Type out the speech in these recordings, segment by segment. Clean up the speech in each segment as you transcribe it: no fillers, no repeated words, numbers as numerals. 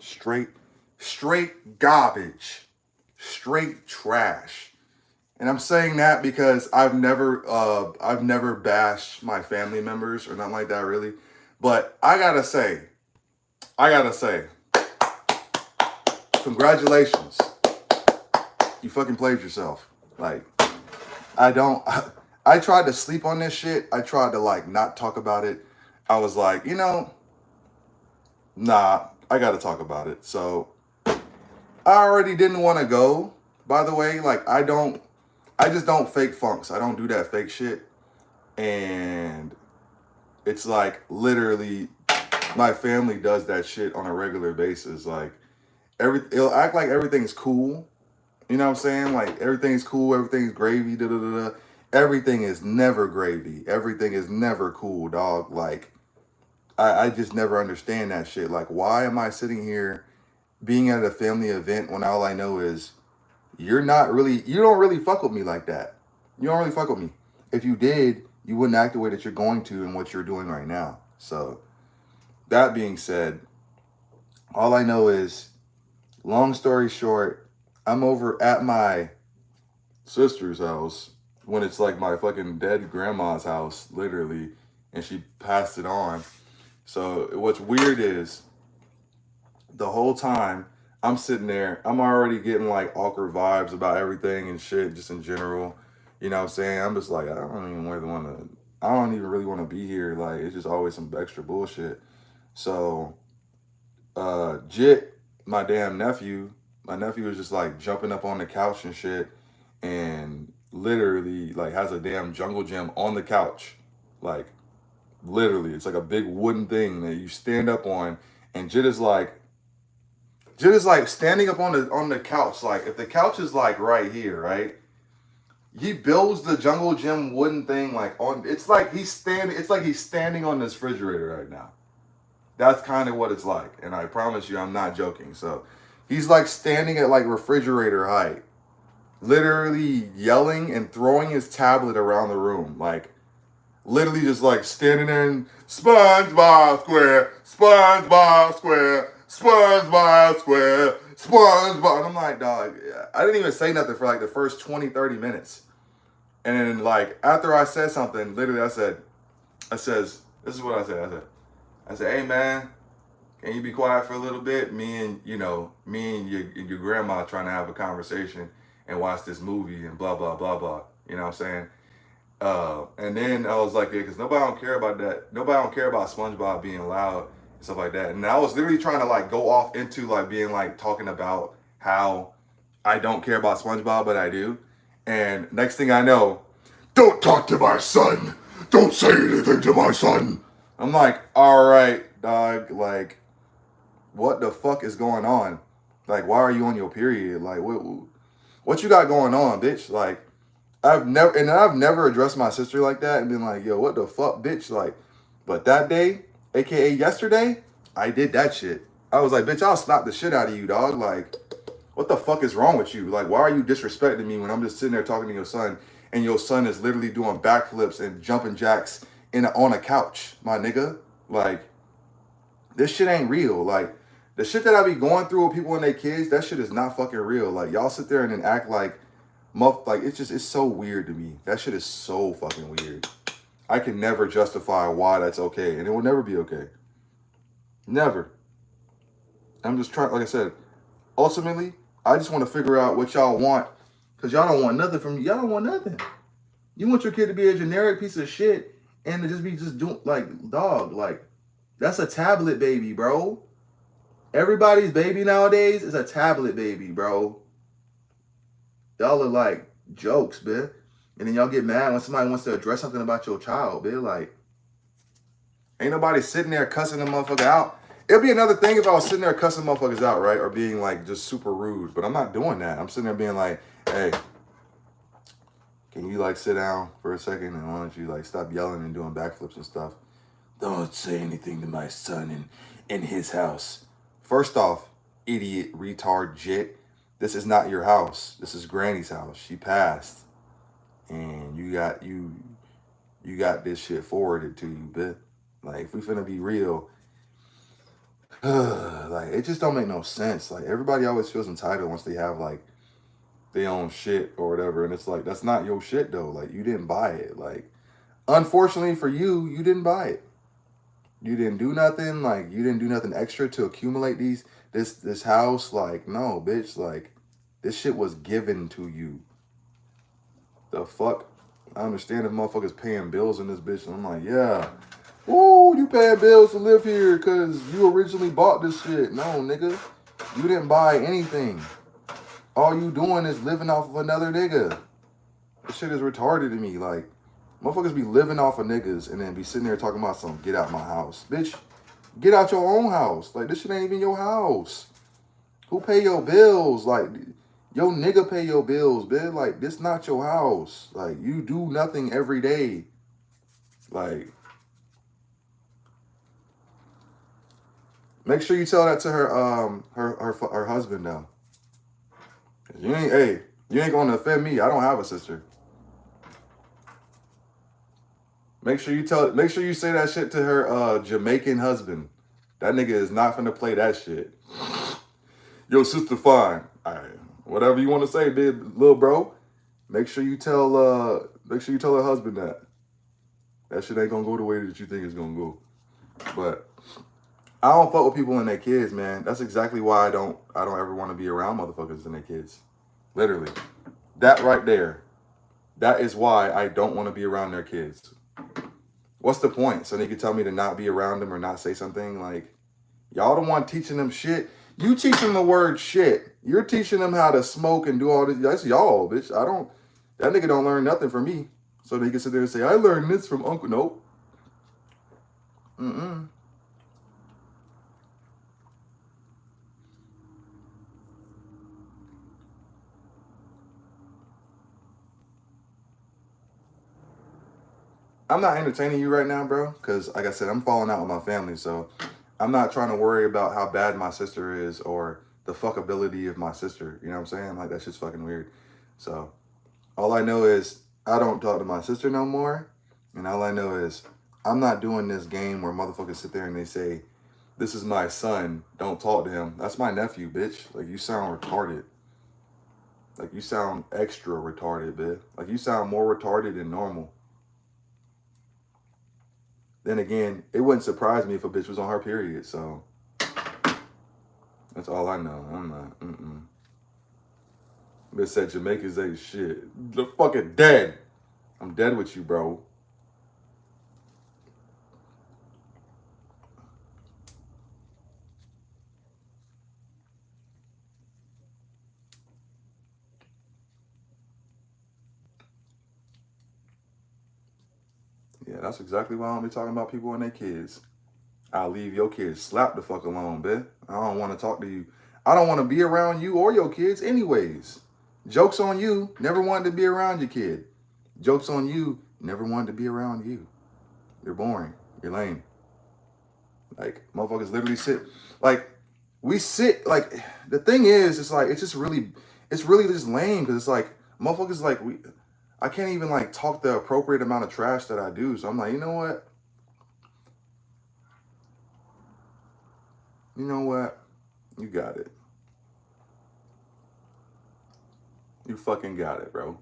Straight garbage. Straight trash. And I'm saying that because I've never bashed my family members or nothing like that really. But I gotta say, congratulations. You fucking played yourself. Like, I don't I tried to sleep on this shit. I tried to like not talk about it. I was like, nah, I gotta talk about it. So I already didn't want to go, by the way. Like I just don't fake funks. I don't do that fake shit. And it's like literally my family does that shit on a regular basis. Like it'll act like everything's cool. You know what I'm saying? Like everything's cool, everything's gravy, da da da da. Everything is never gravy. Everything is never cool, dog. Like I just never understand that shit. Like why am I sitting here being at a family event when all I know is you don't really fuck with me like that. You don't really fuck with me. If you did, you wouldn't act the way that you're going to and what you're doing right now. So that being said, all I know is, long story short, I'm over at my sister's house when it's like my fucking dead grandma's house, literally, and she passed it on. So what's weird is the whole time I'm sitting there, I'm already getting like awkward vibes about everything and shit, just in general. You know what I'm saying? I'm just like, I don't even really want to be here. Like, it's just always some extra bullshit. So, Jit, my nephew was just like jumping up on the couch and shit, and literally like has a damn jungle gym on the couch. Like, literally, it's like a big wooden thing that you stand up on, and Jit is like standing up on the couch. Like if the couch is like right here, right? He builds the jungle gym wooden thing like on. It's like he's standing. It's like he's standing on this refrigerator right now. That's kind of what it's like, and I promise you, I'm not joking. So he's like standing at like refrigerator height, literally yelling and throwing his tablet around the room, like literally just like standing there and SpongeBob Square, SpongeBob Square, SpongeBob Square, SpongeBob. And I'm like, dog, I didn't even say nothing for like the first 20, 30 minutes. And then like after I said something, literally this is what I said, hey man, can you be quiet for a little bit? Me and your grandma trying to have a conversation and watch this movie and blah blah blah blah. You know what I'm saying? And then I was like, yeah, because nobody don't care about that. Nobody don't care about SpongeBob being loud and stuff like that. And I was literally trying to like go off into like being like talking about how I don't care about SpongeBob, but I do. And next thing I know, don't talk to my son. Don't say anything to my son. I'm like, all right, dog. Like, what the fuck is going on? Like, why are you on your period? Like, what you got going on, bitch? Like, I've never addressed my sister like that and been like, yo, what the fuck, bitch? Like, but that day, aka yesterday, I did that shit. I was like, bitch, I'll slap the shit out of you, dog. Like, what the fuck is wrong with you? Like, why are you disrespecting me when I'm just sitting there talking to your son and your son is literally doing backflips and jumping jacks on a couch, my nigga? Like, this shit ain't real. Like, the shit that I be going through with people and their kids, that shit is not fucking real. Like, y'all sit there and then act like like it's so weird to me. That shit is so fucking weird. I can never justify why that's okay, and it will never be okay. Never. I'm just trying, like I said, ultimately, I just want to figure out what y'all want, because y'all don't want nothing from me. Y'all don't want nothing. You want your kid to be a generic piece of shit and to just be just doing, like, dog, like, that's a tablet baby, bro. Everybody's baby nowadays is a tablet baby, bro. Y'all are like jokes, bitch. And then y'all get mad when somebody wants to address something about your child, bitch. Like, ain't nobody sitting there cussing the motherfucker out. It'd be another thing if I was sitting there cussing motherfuckers out, right? Or being like just super rude. But I'm not doing that. I'm sitting there being like, hey, can you like sit down for a second and why don't you like stop yelling and doing backflips and stuff? Don't say anything to my son in his house. First off, idiot, retard, jit. This is not your house. This is Granny's house. She passed. And you got this shit forwarded to you, bitch. Like, if we finna be real, like like, it just don't make no sense. Like, everybody always feels entitled once they have, like, their own shit or whatever. And it's like, that's not your shit, though. Like, you didn't buy it. Like, unfortunately for you, you didn't buy it. You didn't do nothing. Like, you didn't do nothing extra to accumulate this house. Like, no, bitch. Like, this shit was given to you. The fuck? I understand if motherfuckers paying bills in this bitch. And I'm like, yeah. Ooh, you paying bills to live here because you originally bought this shit. No, nigga. You didn't buy anything. All you doing is living off of another nigga. This shit is retarded to me. Like, motherfuckers be living off of niggas and then be sitting there talking about some get out my house. Bitch, get out your own house. Like, this shit ain't even your house. Who pay your bills? Like, your nigga pay your bills, bitch. Like, this not your house. Like, you do nothing every day. Like, make sure you tell that to her husband though. You ain't gonna offend me. I don't have a sister. Make sure you say that shit to her Jamaican husband. That nigga is not finna play that shit. Yo, sister fine. All right. Whatever you want to say, big little bro. Make sure you tell her husband that. That shit ain't gonna go the way that you think it's gonna go. But I don't fuck with people and their kids, man. That's exactly why I don't ever want to be around motherfuckers and their kids. Literally. That right there. That is why I don't want to be around their kids. What's the point? So they can tell me to not be around them or not say something? Like, y'all don't want teaching them shit. You teach them the word shit. You're teaching them how to smoke and do all this. That's y'all, bitch. That nigga don't learn nothing from me. So they can sit there and say, I learned this from Uncle. Nope. Mm-mm. I'm not entertaining you right now, bro, because like I said, I'm falling out with my family, so I'm not trying to worry about how bad my sister is or the fuckability of my sister. You know what I'm saying? Like, that's just fucking weird. So all I know is I don't talk to my sister no more, and all I know is I'm not doing this game where motherfuckers sit there and they say, this is my son, don't talk to him. That's my nephew, bitch. Like, you sound retarded. Like, you sound extra retarded, bitch. Like, you sound more retarded than normal. Then again, it wouldn't surprise me if a bitch was on her period, so that's all I know. I'm not, Bitch said Jamaicans ain't shit. They're fucking dead. I'm dead with you, bro. Yeah, that's exactly why I don't be talking about people and their kids. I'll leave your kids slap the fuck alone, bitch. I don't want to talk to you. I don't want to be around you or your kids anyways. Joke's on you, never wanted to be around your kid. Joke's on you, never wanted to be around you. You're boring. You're lame. Like, motherfuckers literally sit. Like, we sit. Like, the thing is, it's like, it's really just lame because it's like, motherfuckers, like, I can't even, like, talk the appropriate amount of trash that I do. So I'm like, you know what? You know what? You got it. You fucking got it, bro.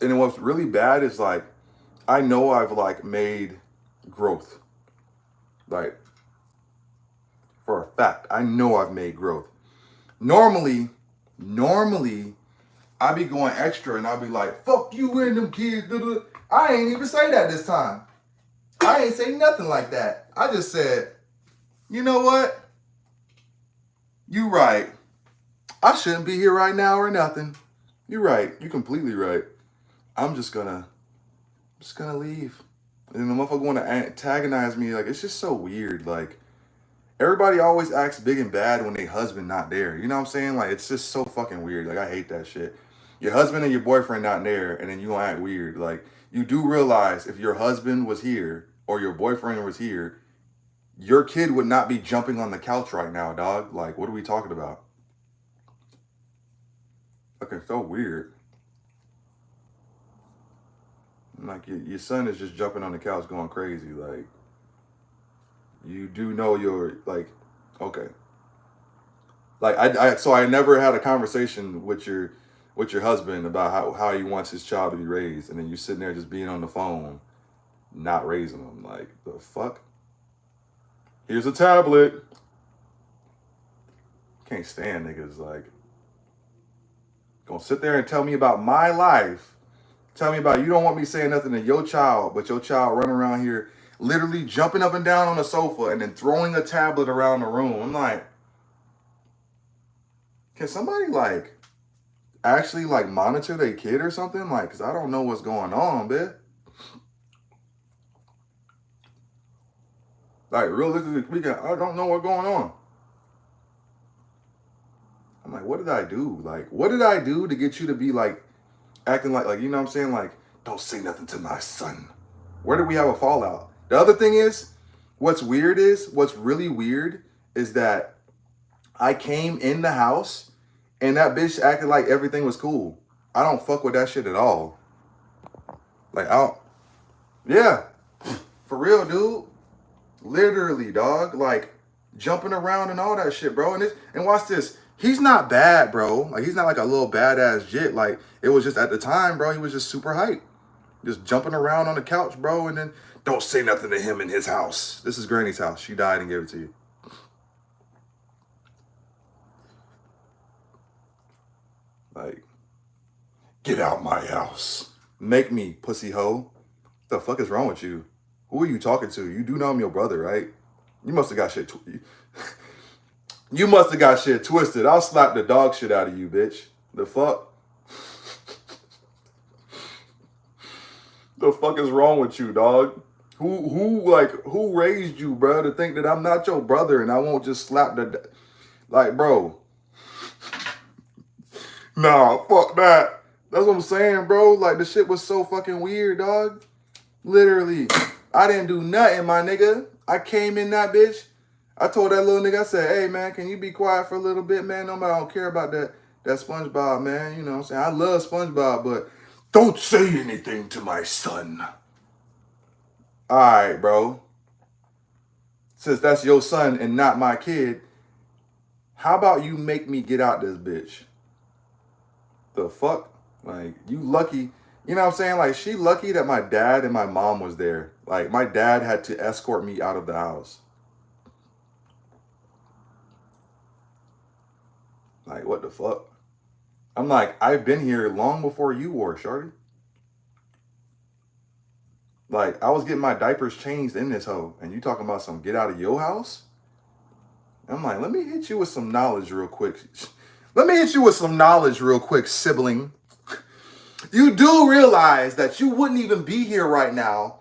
And then what's really bad is, like, I know I've, like, made growth. Like, for a fact, I know I've made growth. Normally, I be going extra and I'll be like, fuck you and them kids. I ain't even say that this time. I ain't say nothing like that. I just said, you know what? You right. I shouldn't be here right now or nothing. You're right. You're completely right. I'm just gonna leave. And the motherfucker want to antagonize me. Like, it's just so weird. Like, everybody always acts big and bad when their husband not there. You know what I'm saying? Like, it's just so fucking weird. Like, I hate that shit. Your husband and your boyfriend not there, and then you gonna act weird. Like, you do realize if your husband was here or your boyfriend was here, your kid would not be jumping on the couch right now, dog. Like, what are we talking about? Fucking so weird. Like, your son is just jumping on the couch going crazy. Like, you do know you're like, okay. Like so I never had a conversation with your husband about how he wants his child to be raised, and then you sitting there just being on the phone, not raising them. Like the fuck? Here's a tablet. Can't stand niggas like gonna sit there and tell me about my life. Tell me about you don't want me saying nothing to your child, but your child running around here literally jumping up and down on the sofa and then throwing a tablet around the room. I'm like, can somebody like actually like monitor their kid or something? Like, cause I don't know what's going on, bitch. Like realistically, I don't know what's going on. I'm like, what did I do? Like, what did I do to get you to be like acting like you know what I'm saying? Like, don't say nothing to my son. Where did we have a fallout? The other thing is, what's really weird is that I came in the house and that bitch acted like everything was cool. I don't fuck with that shit at all. Like, I don't, yeah, for real, dude. Literally, dog. Like, jumping around and all that shit, bro. And watch this. He's not bad, bro. Like, he's not like a little badass jit. Like, it was just at the time, bro, he was just super hype. Just jumping around on the couch, bro, and then don't say nothing to him in his house. This is Granny's house. She died and gave it to you. Like, get out my house. Make me, pussy hoe. What the fuck is wrong with you? Who are you talking to? You do know I'm your brother, right? You must have got shit. You must have got shit twisted. I'll slap the dog shit out of you, bitch. The fuck? The fuck is wrong with you, dog? Who raised you, bro, to think that I'm not your brother and I won't just slap the like, bro? Nah, fuck that. That's what I'm saying, bro. Like, the shit was so fucking weird, dog. Literally, I didn't do nothing, my nigga. I came in that bitch. I told that little nigga, I said, hey, man, can you be quiet for a little bit, man? Nobody don't care about that SpongeBob, man. You know what I'm saying? I love SpongeBob, but don't say anything to my son. All right, bro. Since that's your son and not my kid, how about you make me get out this bitch? The fuck? Like, you lucky. You know what I'm saying? Like, she lucky that my dad and my mom was there. Like, my dad had to escort me out of the house. Like, what the fuck? I'm like, I've been here long before you were, shorty. Like, I was getting my diapers changed in this hoe, and you talking about some get out of your house? I'm like, let me hit you with some knowledge real quick. Let me hit you with some knowledge real quick, sibling. You do realize that you wouldn't even be here right now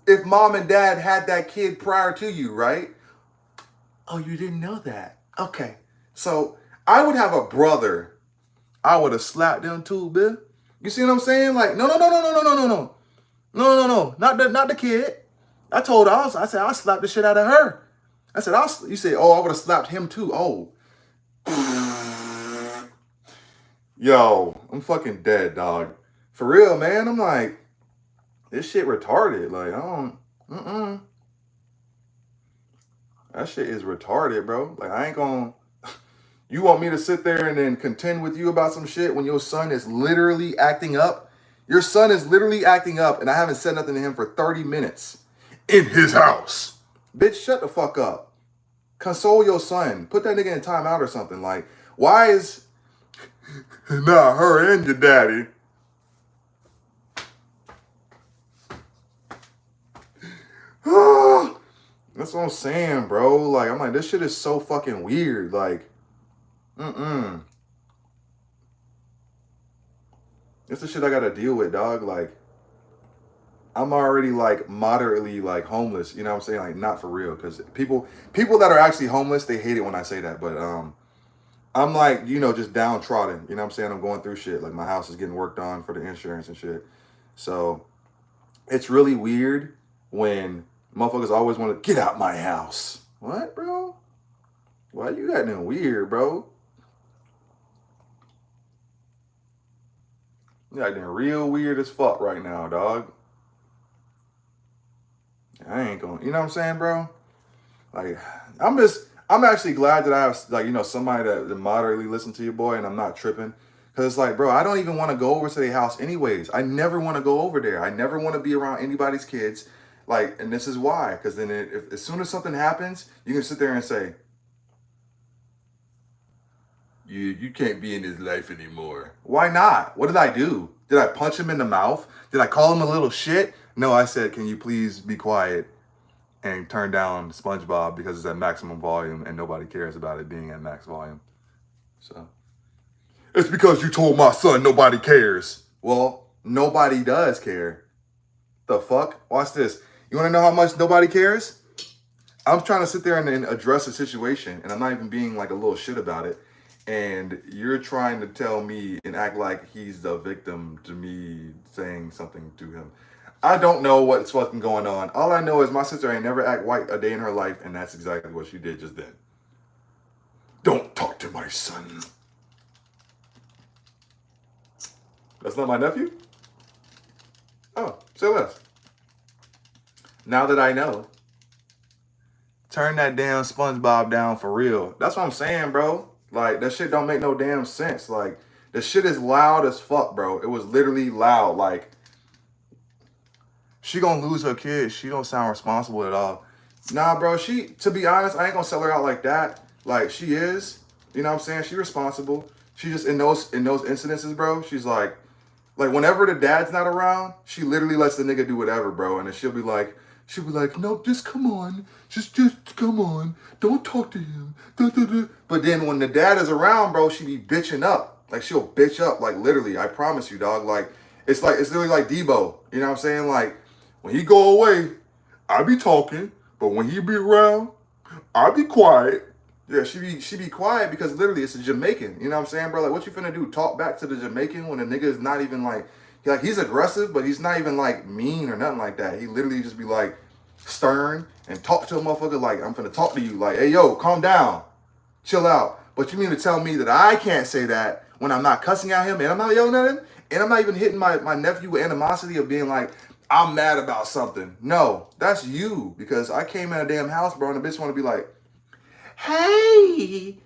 if mom and dad had that kid prior to you, right? Oh, you didn't know that. Okay. So I would have a brother. I would have slapped them too, Bill. You see what I'm saying? Like, no. No. Not the kid. I told her, I said, I'll slap the shit out of her. I said, you say, oh, I would have slapped him too. Oh. Yo, I'm fucking dead, dog. For real, man. I'm like, this shit retarded. Like, I don't, that shit is retarded, bro. Like, I ain't gonna, you want me to sit there and then contend with you about some shit when your son is literally acting up? Your son is literally acting up and I haven't said nothing to him for 30 minutes in his house. Bitch, shut the fuck up. Console your son. Put that nigga in timeout or something. Like, why is, nah, her and your daddy. That's what I'm saying, bro. Like, I'm like, this shit is so fucking weird. Like, It's the shit I gotta deal with, dog. Like, I'm already like moderately like homeless. You know what I'm saying? Like, not for real. Because people that are actually homeless, they hate it when I say that. But I'm like, you know, just downtrodden. You know what I'm saying? I'm going through shit. Like, my house is getting worked on for the insurance and shit. So it's really weird when motherfuckers always want to get out my house. What, bro? Why you acting weird, bro? You acting real weird as fuck right now, dog. I ain't gonna, you know what I'm saying, bro? Like, I'm actually glad that I have, like, you know, somebody that moderately listen to your boy, and I'm not tripping. Cause it's like, bro, I don't even want to go over to their house anyways. I never want to go over there. I never want to be around anybody's kids. Like, and this is why. Cause then if as soon as something happens, you can sit there and say, you can't be in his life anymore. Why not? What did I do? Did I punch him in the mouth? Did I call him a little shit? No, I said, can you please be quiet and turn down SpongeBob because it's at maximum volume and nobody cares about it being at max volume. So it's because you told my son nobody cares. Well, nobody does care. The fuck? Watch this. You want to know how much nobody cares? I'm trying to sit there and address a situation, and I'm not even being like a little shit about it. And you're trying to tell me and act like he's the victim to me saying something to him. I don't know what's fucking going on. All I know is my sister ain't never act white a day in her life, and that's exactly what she did just then. Don't talk to my son. That's not my nephew? Oh, say less. Now that I know, turn that damn SpongeBob down for real. That's what I'm saying, bro. Like, that shit don't make no damn sense. Like, the shit is loud as fuck, bro. It was literally loud. Like, she gonna lose her kid. She don't sound responsible at all. Nah, bro, to be honest, I ain't gonna sell her out like that. Like, she is. You know what I'm saying? She responsible. She just, in those incidences, bro, she's like whenever the dad's not around, she literally lets the nigga do whatever, bro. And then she'll be like, no, just come on. Just come on. Don't talk to him. Duh, duh, duh. But then when the dad is around, bro, she be bitching up. Like, she'll bitch up. Like, literally, I promise you, dog. Like, it's literally like Debo. You know what I'm saying? Like, when he go away, I be talking. But when he be around, I be quiet. Yeah, she be quiet because literally it's a Jamaican. You know what I'm saying, bro? Like, what you finna do? Talk back to the Jamaican when the nigga is not even like he's aggressive, but he's not even like mean or nothing like that. He literally just be like stern and talk to a motherfucker like, I'm finna talk to you. Like, hey, yo, calm down. Chill out. But you mean to tell me that I can't say that when I'm not cussing at him and I'm not yelling at him and I'm not even hitting my nephew with animosity of being like, I'm mad about something. No, that's you. Because I came in a damn house, bro, and the bitch want to be like, hey,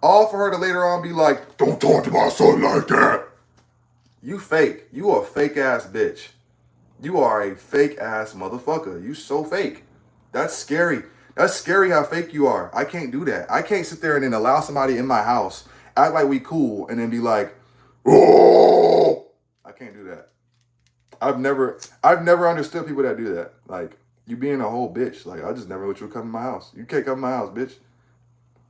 all for her to later on be like, don't talk to my son like that. You fake. You a fake ass bitch. You are a fake ass motherfucker. You so fake. That's scary. That's scary how fake you are. I can't do that. I can't sit there and then allow somebody in my house, act like we cool, and then be like, oh, I can't do that. I've never understood people that do that. Like, you being a whole bitch. Like, I just never let you come in my house. You can't come in my house, bitch.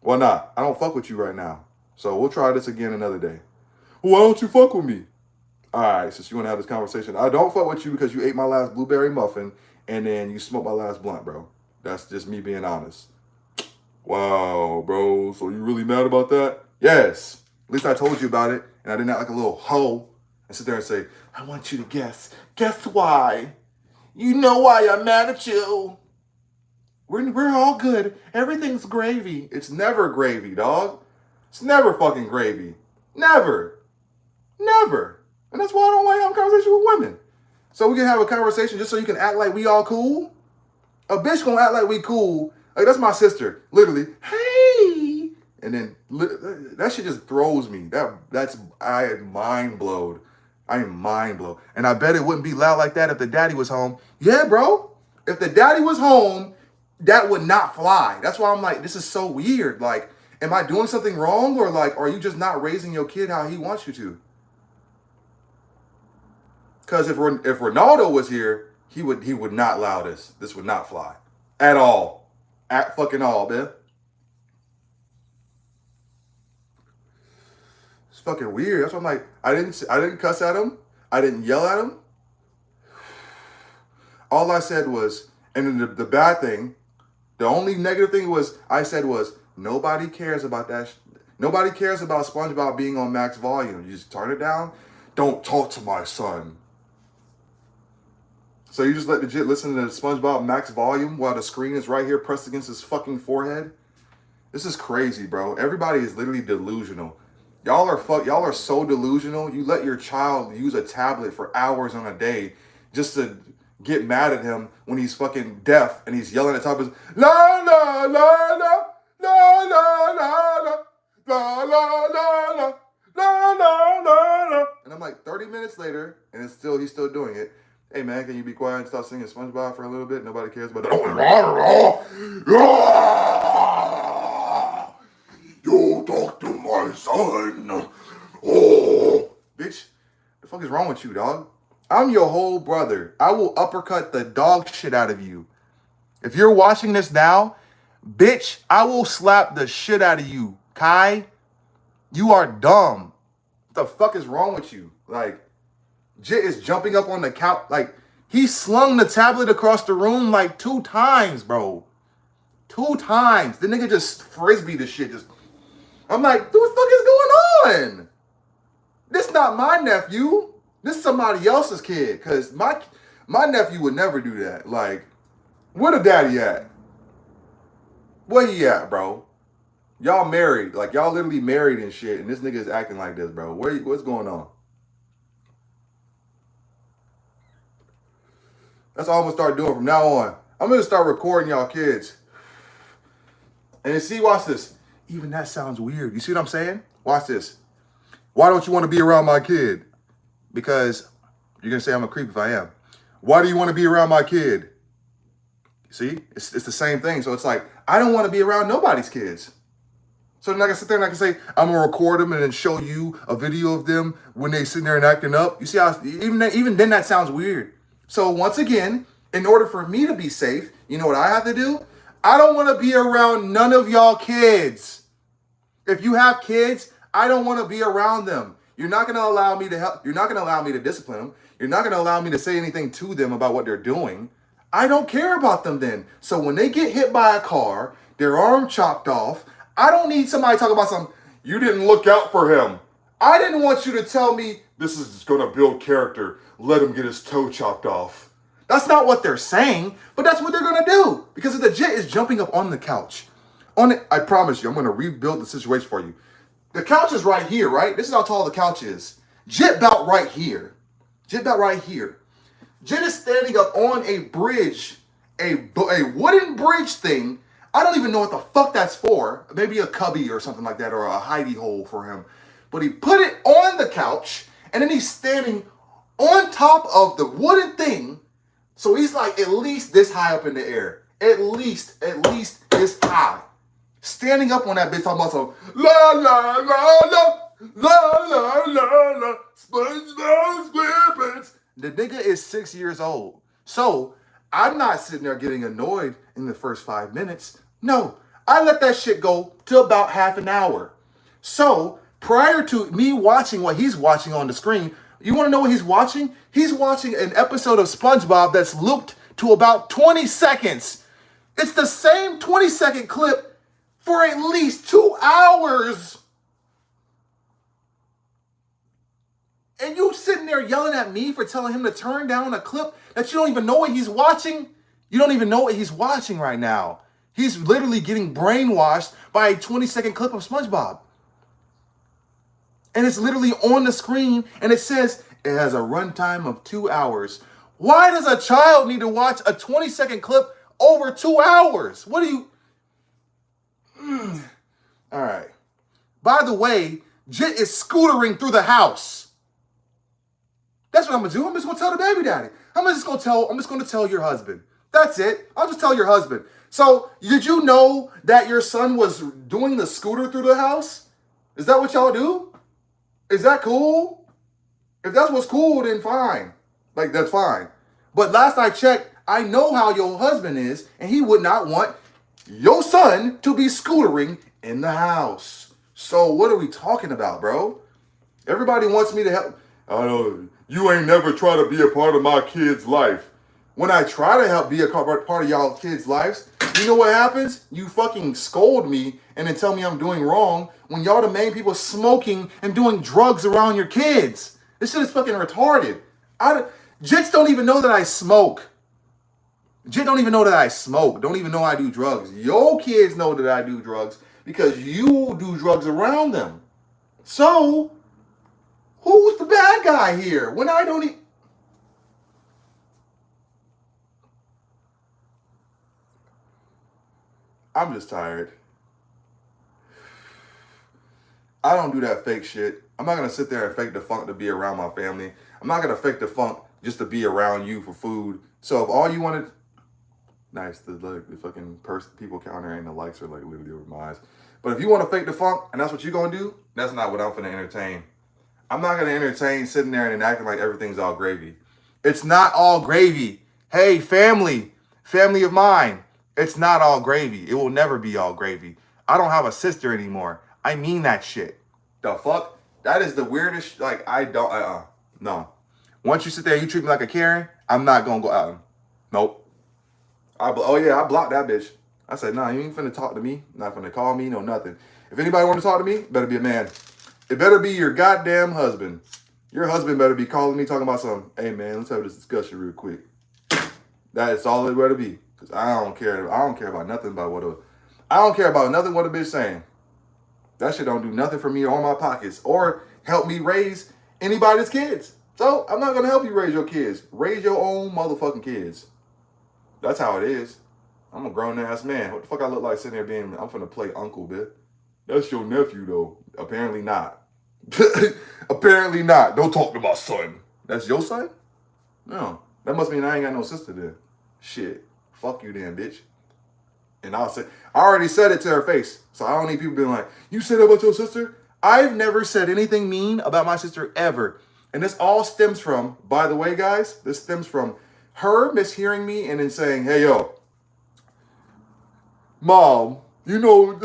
Well, nah, I don't fuck with you right now. So we'll try this again another day. Why don't you fuck with me? All right, since you want to have this conversation, I don't fuck with you because you ate my last blueberry muffin and then you smoked my last blunt, bro. That's just me being honest. Wow, bro. So you really mad about that? Yes. At least I told you about it and I didn't act like a little hoe and sit there and say, I want you to guess. Guess why? You know why I'm mad at you. We're all good. Everything's gravy. It's never gravy, dog. It's never fucking gravy. Never. Never. And that's why I don't like having a conversation with women. So we can have a conversation just so you can act like we all cool? A bitch gonna act like we cool. Like, that's my sister. Literally, hey. And then that shit just throws me. I am mind blown. I am mind blown. And I bet it wouldn't be loud like that if the daddy was home. Yeah, bro. If the daddy was home, that would not fly. That's why I'm like, this is so weird. Like, am I doing something wrong? Or like, are you just not raising your kid how he wants you to? Because if Ronaldo was here, he would not allow this. This would not fly. At all. At fucking all, man. It's fucking weird. That's why I'm like, I didn't cuss at him. I didn't yell at him. All I said was, and then the bad thing, the only negative thing I said was, nobody cares about that. Nobody cares about SpongeBob being on max volume. You just turn it down. Don't talk to my son. So you just legit listen to SpongeBob max volume while the screen is right here pressed against his fucking forehead? This is crazy, bro. Everybody is literally delusional. Y'all are so delusional. You let your child use a tablet for hours on a day just to get mad at him when he's fucking deaf and he's yelling at the top of his la la la la la la la la la la la la la la. And I'm like 30 minutes later, and he's still doing it. Hey man, can you be quiet and stop singing SpongeBob for a little bit? Nobody cares about that. You talk to my son. Oh, bitch, the fuck is wrong with you, dog? I'm your whole brother. I will uppercut the dog shit out of you. If you're watching this now, bitch, I will slap the shit out of you, Kai. You are dumb. What the fuck is wrong with you? Like, Jit is jumping up on the couch. Like, he slung the tablet across the room like 2 times, bro. 2 times. The nigga just frisbee the shit. I'm like, what the fuck is going on? This not my nephew. This is somebody else's kid. Because my nephew would never do that. Like, where the daddy at? Where he at, bro? Y'all married. Like, y'all literally married and shit. And this nigga is acting like this, bro. What's going on? That's all I'm going to start doing from now on. I'm going to start recording y'all kids. And see, watch this. Even that sounds weird. You see what I'm saying? Watch this. Why don't you want to be around my kid? Because you're going to say I'm a creep if I am. Why do you want to be around my kid? See? It's the same thing. So it's like, I don't want to be around nobody's kids. So then I can sit there and I can say, I'm going to record them and then show you a video of them when they sitting there and acting up. You see how, even then that sounds weird. So once again, in order for me to be safe, you know what I have to do? I don't want to be around none of y'all kids. If you have kids, I don't want to be around them. You're not going to allow me to help. You're not going to allow me to discipline them. You're not going to allow me to say anything to them about what they're doing. I don't care about them then. So when they get hit by a car, their arm chopped off, I don't need somebody to talk about something. You didn't look out for him. I didn't want you to tell me this is going to build character. Let him get his toe chopped off. That's not what they're saying, but that's what they're going to do. Because the Jit is jumping up on the couch. I promise you, I'm going to rebuild the situation for you. The couch is right here, right? This is how tall the couch is. Jit about right here. Jit about right here. Jit is standing up on a bridge, a wooden bridge thing. I don't even know what the fuck that's for. Maybe a cubby or something like that, or a hidey hole for him. But he put it on the couch, and then he's standing on top of the wooden thing. So he's like at least this high up in the air. At least this high. Standing up on that bitch talking about some la la la la la la la la SpongeBob SquarePants. The nigga is 6 years old. So I'm not sitting there getting annoyed in the first 5 minutes. No, I let that shit go to about half an hour. So prior to me watching what he's watching on the screen, you want to know what he's watching? He's watching an episode of SpongeBob that's looped to about 20 seconds. It's the same 20-second clip for at least 2 hours. And you sitting there yelling at me for telling him to turn down a clip that you don't even know what he's watching? You don't even know what he's watching right now. He's literally getting brainwashed by a 20-second clip of SpongeBob. And it's literally on the screen, and it says it has a runtime of 2 hours. Why does a child need to watch a 20-second clip over 2 hours? What do you... All right. By the way, Jit is scootering through the house. That's what I'm gonna do. I'm just gonna tell the baby daddy. I'm just gonna tell your husband. That's it. I'll just tell your husband. So, did you know that your son was doing the scooter through the house? Is that what y'all do? Is that cool? If that's what's cool, then fine. Like, that's fine. But last I checked, I know how your husband is, and he would not want your son to be scootering in the house. So what are we talking about, bro? Everybody wants me to help. I know you ain't never try to be a part of my kid's life. When I try to help be a part of y'all kids' lives, you know what happens? You fucking scold me and then tell me I'm doing wrong when y'all the main people smoking and doing drugs around your kids. This shit is fucking retarded. Jits don't even know that I smoke. Jit don't even know that I smoke. Don't even know I do drugs. Your kids know that I do drugs because you do drugs around them. So, who's the bad guy here? When I don't I'm just tired. I don't do that fake shit. I'm not gonna sit there and fake the funk to be around my family. I'm not gonna fake the funk just to be around you for food. So if all you wanted, nice, the fucking people counter and the likes are like literally over my eyes. But if you want to fake the funk and that's what you're gonna do, that's not what I'm gonna entertain. I'm not gonna entertain sitting there and acting like everything's all gravy. It's not all gravy. Hey, family of mine, it's not all gravy. It will never be all gravy. I don't have a sister anymore. I mean that shit. The fuck? That is the weirdest. Like, I don't. No. Once you sit there and you treat me like a Karen, I'm not gonna go out. Nope. I blocked that bitch. I said, nah, you ain't finna talk to me. Not finna call me, no nothing. If anybody want to talk to me, better be a man. It better be your goddamn husband. Your husband better be calling me talking about something. Hey man, let's have this discussion real quick. That is all it better be. Cause I don't care about nothing about I don't care about nothing what a bitch saying. That shit don't do nothing for me or my pockets or help me raise anybody's kids. So I'm not gonna help you raise your kids. Raise your own motherfucking kids. That's how it is. I'm a grown ass man. What the fuck I look like sitting there being, I'm finna play uncle, bitch. That's your nephew though. Apparently not. Apparently not. Don't talk to my son. That's your son? No. That must mean I ain't got no sister then. Shit. Fuck you then, bitch. And I already said it to her face. So I don't need people being like, you said that about your sister? I've never said anything mean about my sister ever. And this all stems from, by the way, guys, this stems from her mishearing me and then saying, hey, yo, Mom, you know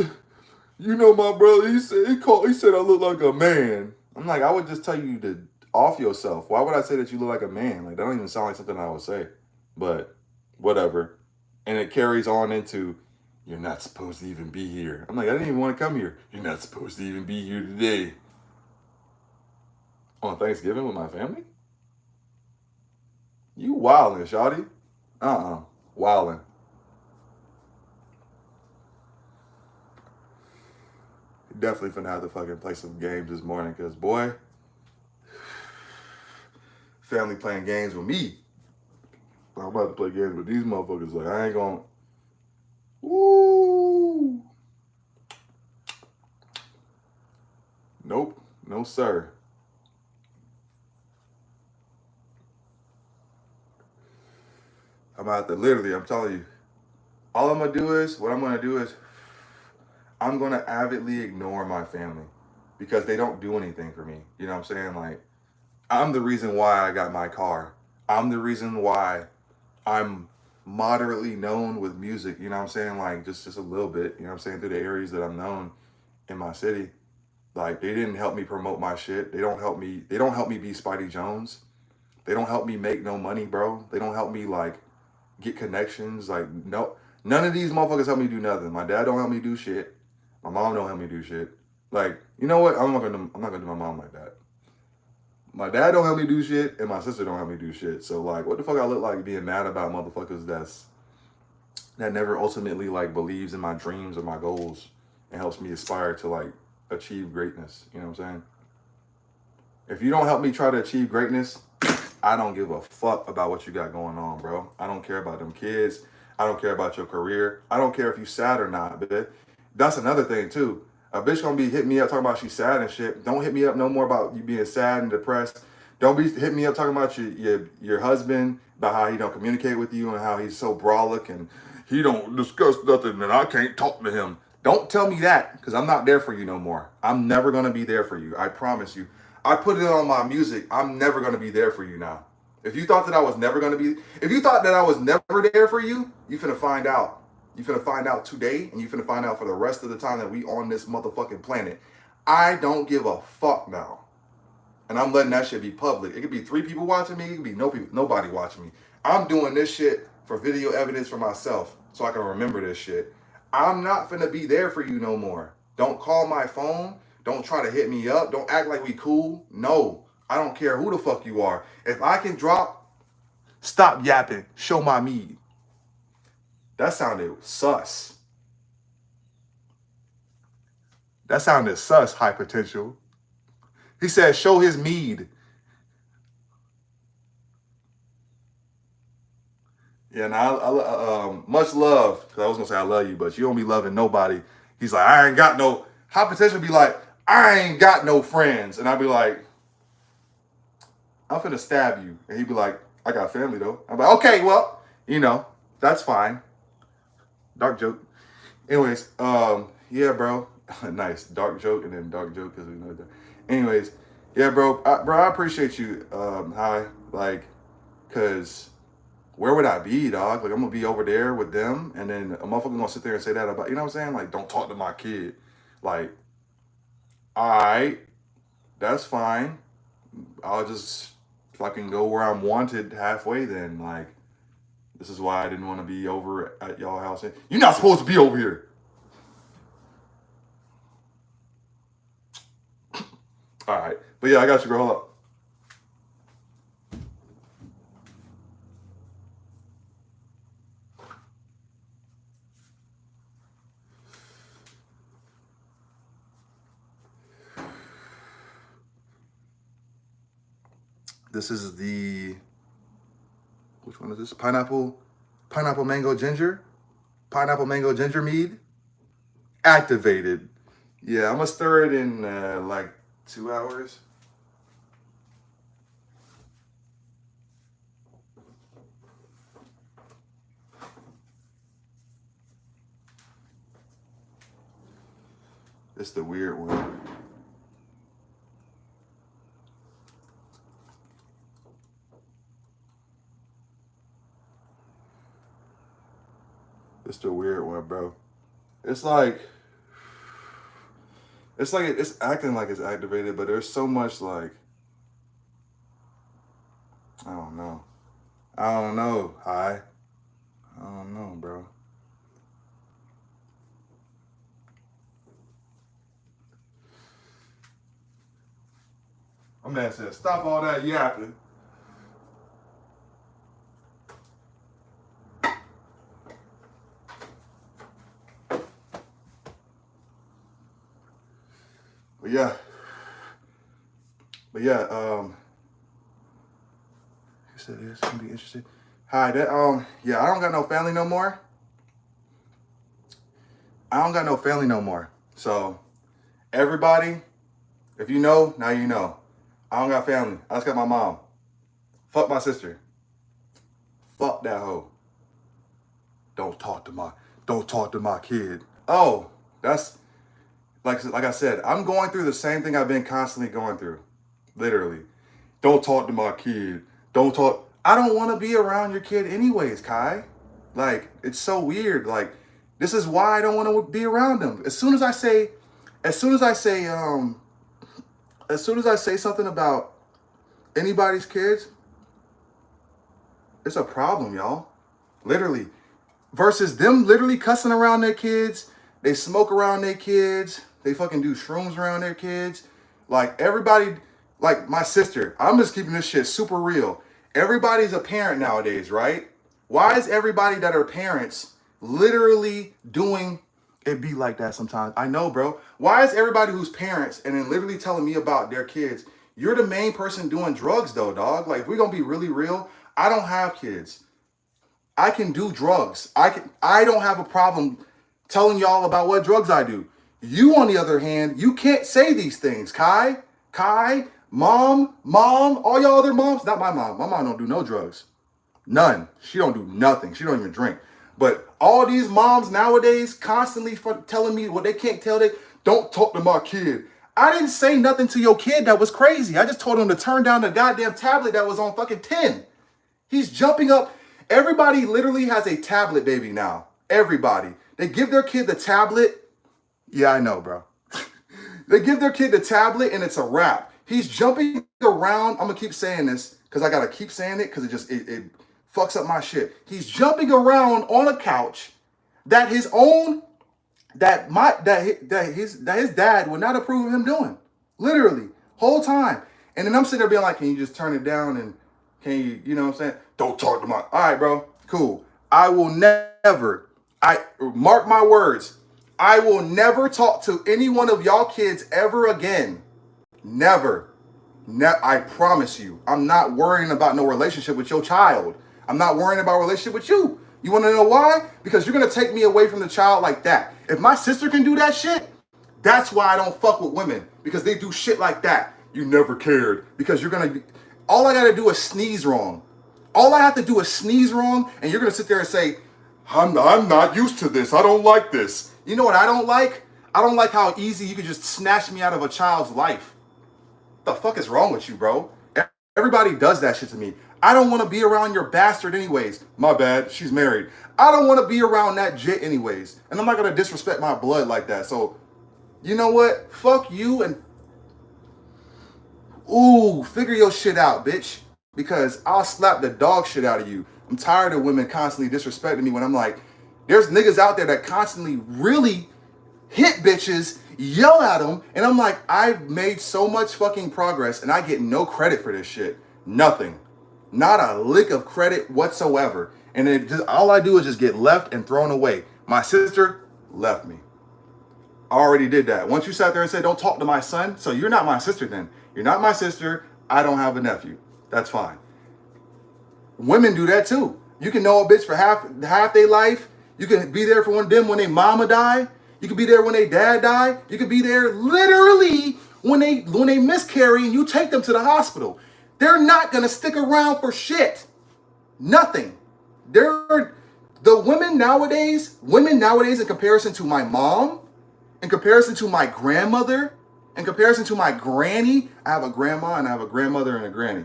my brother, he said I look like a man. I'm like, I would just tell you to off yourself. Why would I say that you look like a man? Like, that don't even sound like something I would say. But whatever. And it carries on into, you're not supposed to even be here. I'm like, I didn't even want to come here. You're not supposed to even be here today. On Thanksgiving with my family? You wildin', shawty. Wildin'. Definitely finna have to fucking play some games this morning, because boy, family playing games with me. I'm about to play games with these motherfuckers. Like, I ain't gonna. Woo! Nope. No, sir. I'm out there, literally, I'm telling you. What I'm gonna do is, I'm gonna avidly ignore my family because they don't do anything for me. You know what I'm saying? Like, I'm the reason why I got my car. I'm the reason why I'm moderately known with music. You know what I'm saying? Like, just a little bit. You know what I'm saying? Through the areas that I'm known in my city. Like, they didn't help me promote my shit. They don't help me be Spidey Jones. They don't help me make no money, bro. They don't help me, like, get connections. Like, no, none of these motherfuckers help me do nothing. My dad don't help me do shit. My mom don't help me do shit. Like, you know what? I'm not gonna do my mom like that. My dad don't help me do shit, and my sister don't help me do shit. So, like, what the fuck I look like being mad about motherfuckers that never ultimately, like, believes in my dreams or my goals and helps me aspire to, like, achieve greatness. You know what I'm saying? If you don't help me try to achieve greatness, I don't give a fuck about what you got going on, bro. I don't care about them kids. I don't care about your career. I don't care if you sad or not, but that's another thing too. A bitch gonna be hitting me up talking about she's sad and shit. Don't hit me up no more about you being sad and depressed. Don't be hitting me up talking about your husband, about how he don't communicate with you and how he's so brolic and he don't discuss nothing and I can't talk to him. Don't tell me that, because I'm not there for you no more. I'm never gonna be there for you. I promise you. I put it on my music. I'm never gonna be there for you now. If you thought that I was never there for you, you finna find out. You finna find out today, and you finna find out for the rest of the time that we on this motherfucking planet. I don't give a fuck now. And I'm letting that shit be public. It could be 3 people watching me. It could be nobody watching me. I'm doing this shit for video evidence for myself so I can remember this shit. I'm not finna be there for you no more. Don't call my phone. Don't try to hit me up. Don't act like we cool. No, I don't care who the fuck you are. If I can drop, stop yapping. Show my mead. That sounded sus. That sounded sus, high potential. He said, show his mead. Yeah, now much love. Cause I was gonna say I love you, but you don't be loving nobody. He's like, I ain't got no. High potential be like, I ain't got no friends, and I'd be like, I'm finna stab you, and he'd be like, I got family though. I'm like, okay, well, that's fine. Dark joke. Anyways, yeah, bro. Nice dark joke, and then dark joke because we know that. Anyways, yeah, bro. I appreciate you. Hi, like, cause where would I be, dog? Like, I'm gonna be over there with them, and then a motherfucker gonna sit there and say that about, you know what I'm saying? Like, don't talk to my kid. Like, all right, that's fine. I'll just fucking go where I'm wanted halfway then. Like, this is why I didn't want to be over at y'all house. You're not supposed to be over here. All right. But yeah, I got you, bro. Hold up. This is which one is this? Pineapple mango ginger mead. Activated. Yeah, I'm gonna stir it in like 2 hours. It's the weird one. It's the weird one, bro. It's like it's acting like it's activated, but there's so much like I don't know. Hi. I don't know, bro. My man said, stop all that yapping. But yeah. He said it's gonna be interesting. Hi, yeah, I don't got no family no more. So everybody, if you know, now you know. I don't got family. I just got my mom. Fuck my sister. Fuck that hoe. Don't talk to my kid. Oh, that's like I said, I'm going through the same thing I've been constantly going through. Literally. Don't talk to my kid. Don't talk. I don't want to be around your kid anyways, Kai. Like, it's so weird. Like, this is why I don't want to be around them. As soon as I say something about anybody's kids, it's a problem, y'all. Literally. Versus them literally cussing around their kids. They smoke around their kids. They fucking do shrooms around their kids. Like, everybody, like my sister, I'm just keeping this shit super real. Everybody's a parent nowadays, right? Why is everybody that are parents literally doing it be like that sometimes? I know, bro. Why is everybody who's parents and then literally telling me about their kids? You're the main person doing drugs though, dog. Like, if we're gonna be really real, I don't have kids. I can do drugs. I don't have a problem telling y'all about what drugs I do. You, on the other hand, you can't say these things. Kai, mom, all y'all other moms, not my mom. My mom don't do no drugs. None. She don't do nothing. She don't even drink. But all these moms nowadays constantly telling me what they can't tell. They don't talk to my kid. I didn't say nothing to your kid that was crazy. I just told him to turn down the goddamn tablet that was on fucking 10. He's jumping up. Everybody literally has a tablet baby now. Everybody. They give their kid the tablet. Yeah, I know, bro. They give their kid the tablet and it's a wrap. He's jumping around. I'm going to keep saying this because I got to keep saying it because it fucks up my shit. He's jumping around on a couch that his dad would not approve of him doing. Literally. Whole time. And then I'm sitting there being like, can you just turn it down and can you, you know what I'm saying? Don't talk to my, all right, bro, cool. I will never, mark my words, I will never talk to any one of y'all kids ever again. Never. I promise you. I'm not worrying about no relationship with your child. I'm not worrying about a relationship with you. You want to know why? Because you're going to take me away from the child like that. If my sister can do that shit, that's why I don't fuck with women. Because they do shit like that. You never cared. Because you're going to... All I got to do is sneeze wrong. All I have to do is sneeze wrong, and you're going to sit there and say, I'm not used to this. I don't like this. You know what I don't like? I don't like how easy you can just snatch me out of a child's life. What the fuck is wrong with you, bro? Everybody does that shit to me. I don't want to be around your bastard anyways. My bad, she's married. I don't want to be around that jit anyways. And I'm not going to disrespect my blood like that. So, you know what? Fuck you and... Ooh, figure your shit out, bitch. Because I'll slap the dog shit out of you. I'm tired of women constantly disrespecting me when I'm like, there's niggas out there that constantly really hit bitches, yell at them, and I'm like, I've made so much fucking progress and I get no credit for this shit. Nothing. Not a lick of credit whatsoever. And it just, all I do is just get left and thrown away. My sister left me. I already did that. Once you sat there and said, don't talk to my son, so you're not my sister then. You're not my sister. I don't have a nephew. That's fine. Women do that too. You can know a bitch for half their life. You can be there for one of them when their mama die. You can be there when their dad die. You can be there literally when they miscarry and you take them to the hospital. They're not gonna stick around for shit. Nothing. The women nowadays in comparison to my mom, in comparison to my grandmother, in comparison to my granny, I have a grandma and I have a grandmother and a granny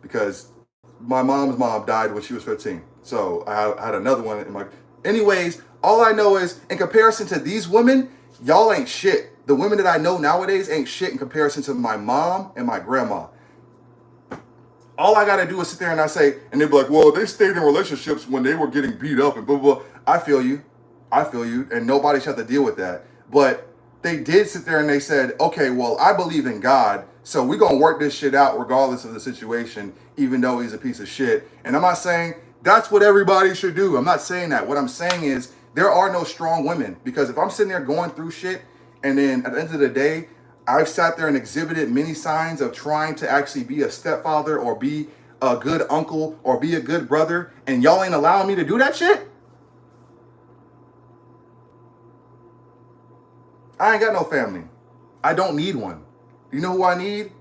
because my mom's mom died when she was 15. So I had another one in my... Anyways, all I know is in comparison to these women, y'all ain't shit. The women that I know nowadays ain't shit in comparison to my mom and my grandma. All I gotta do is sit there and I say, and they'd be like, well, they stayed in relationships when they were getting beat up and blah, blah, blah. I feel you, and nobody should have to deal with that. But they did sit there and they said, okay, well, I believe in God, so we're gonna work this shit out regardless of the situation, even though he's a piece of shit. And I'm not saying that's what everybody should do. I'm not saying that. What I'm saying is there are no strong women, because if I'm sitting there going through shit and then at the end of the day, I've sat there and exhibited many signs of trying to actually be a stepfather or be a good uncle or be a good brother, and y'all ain't allowing me to do that shit? I ain't got no family. I don't need one. You know who I need?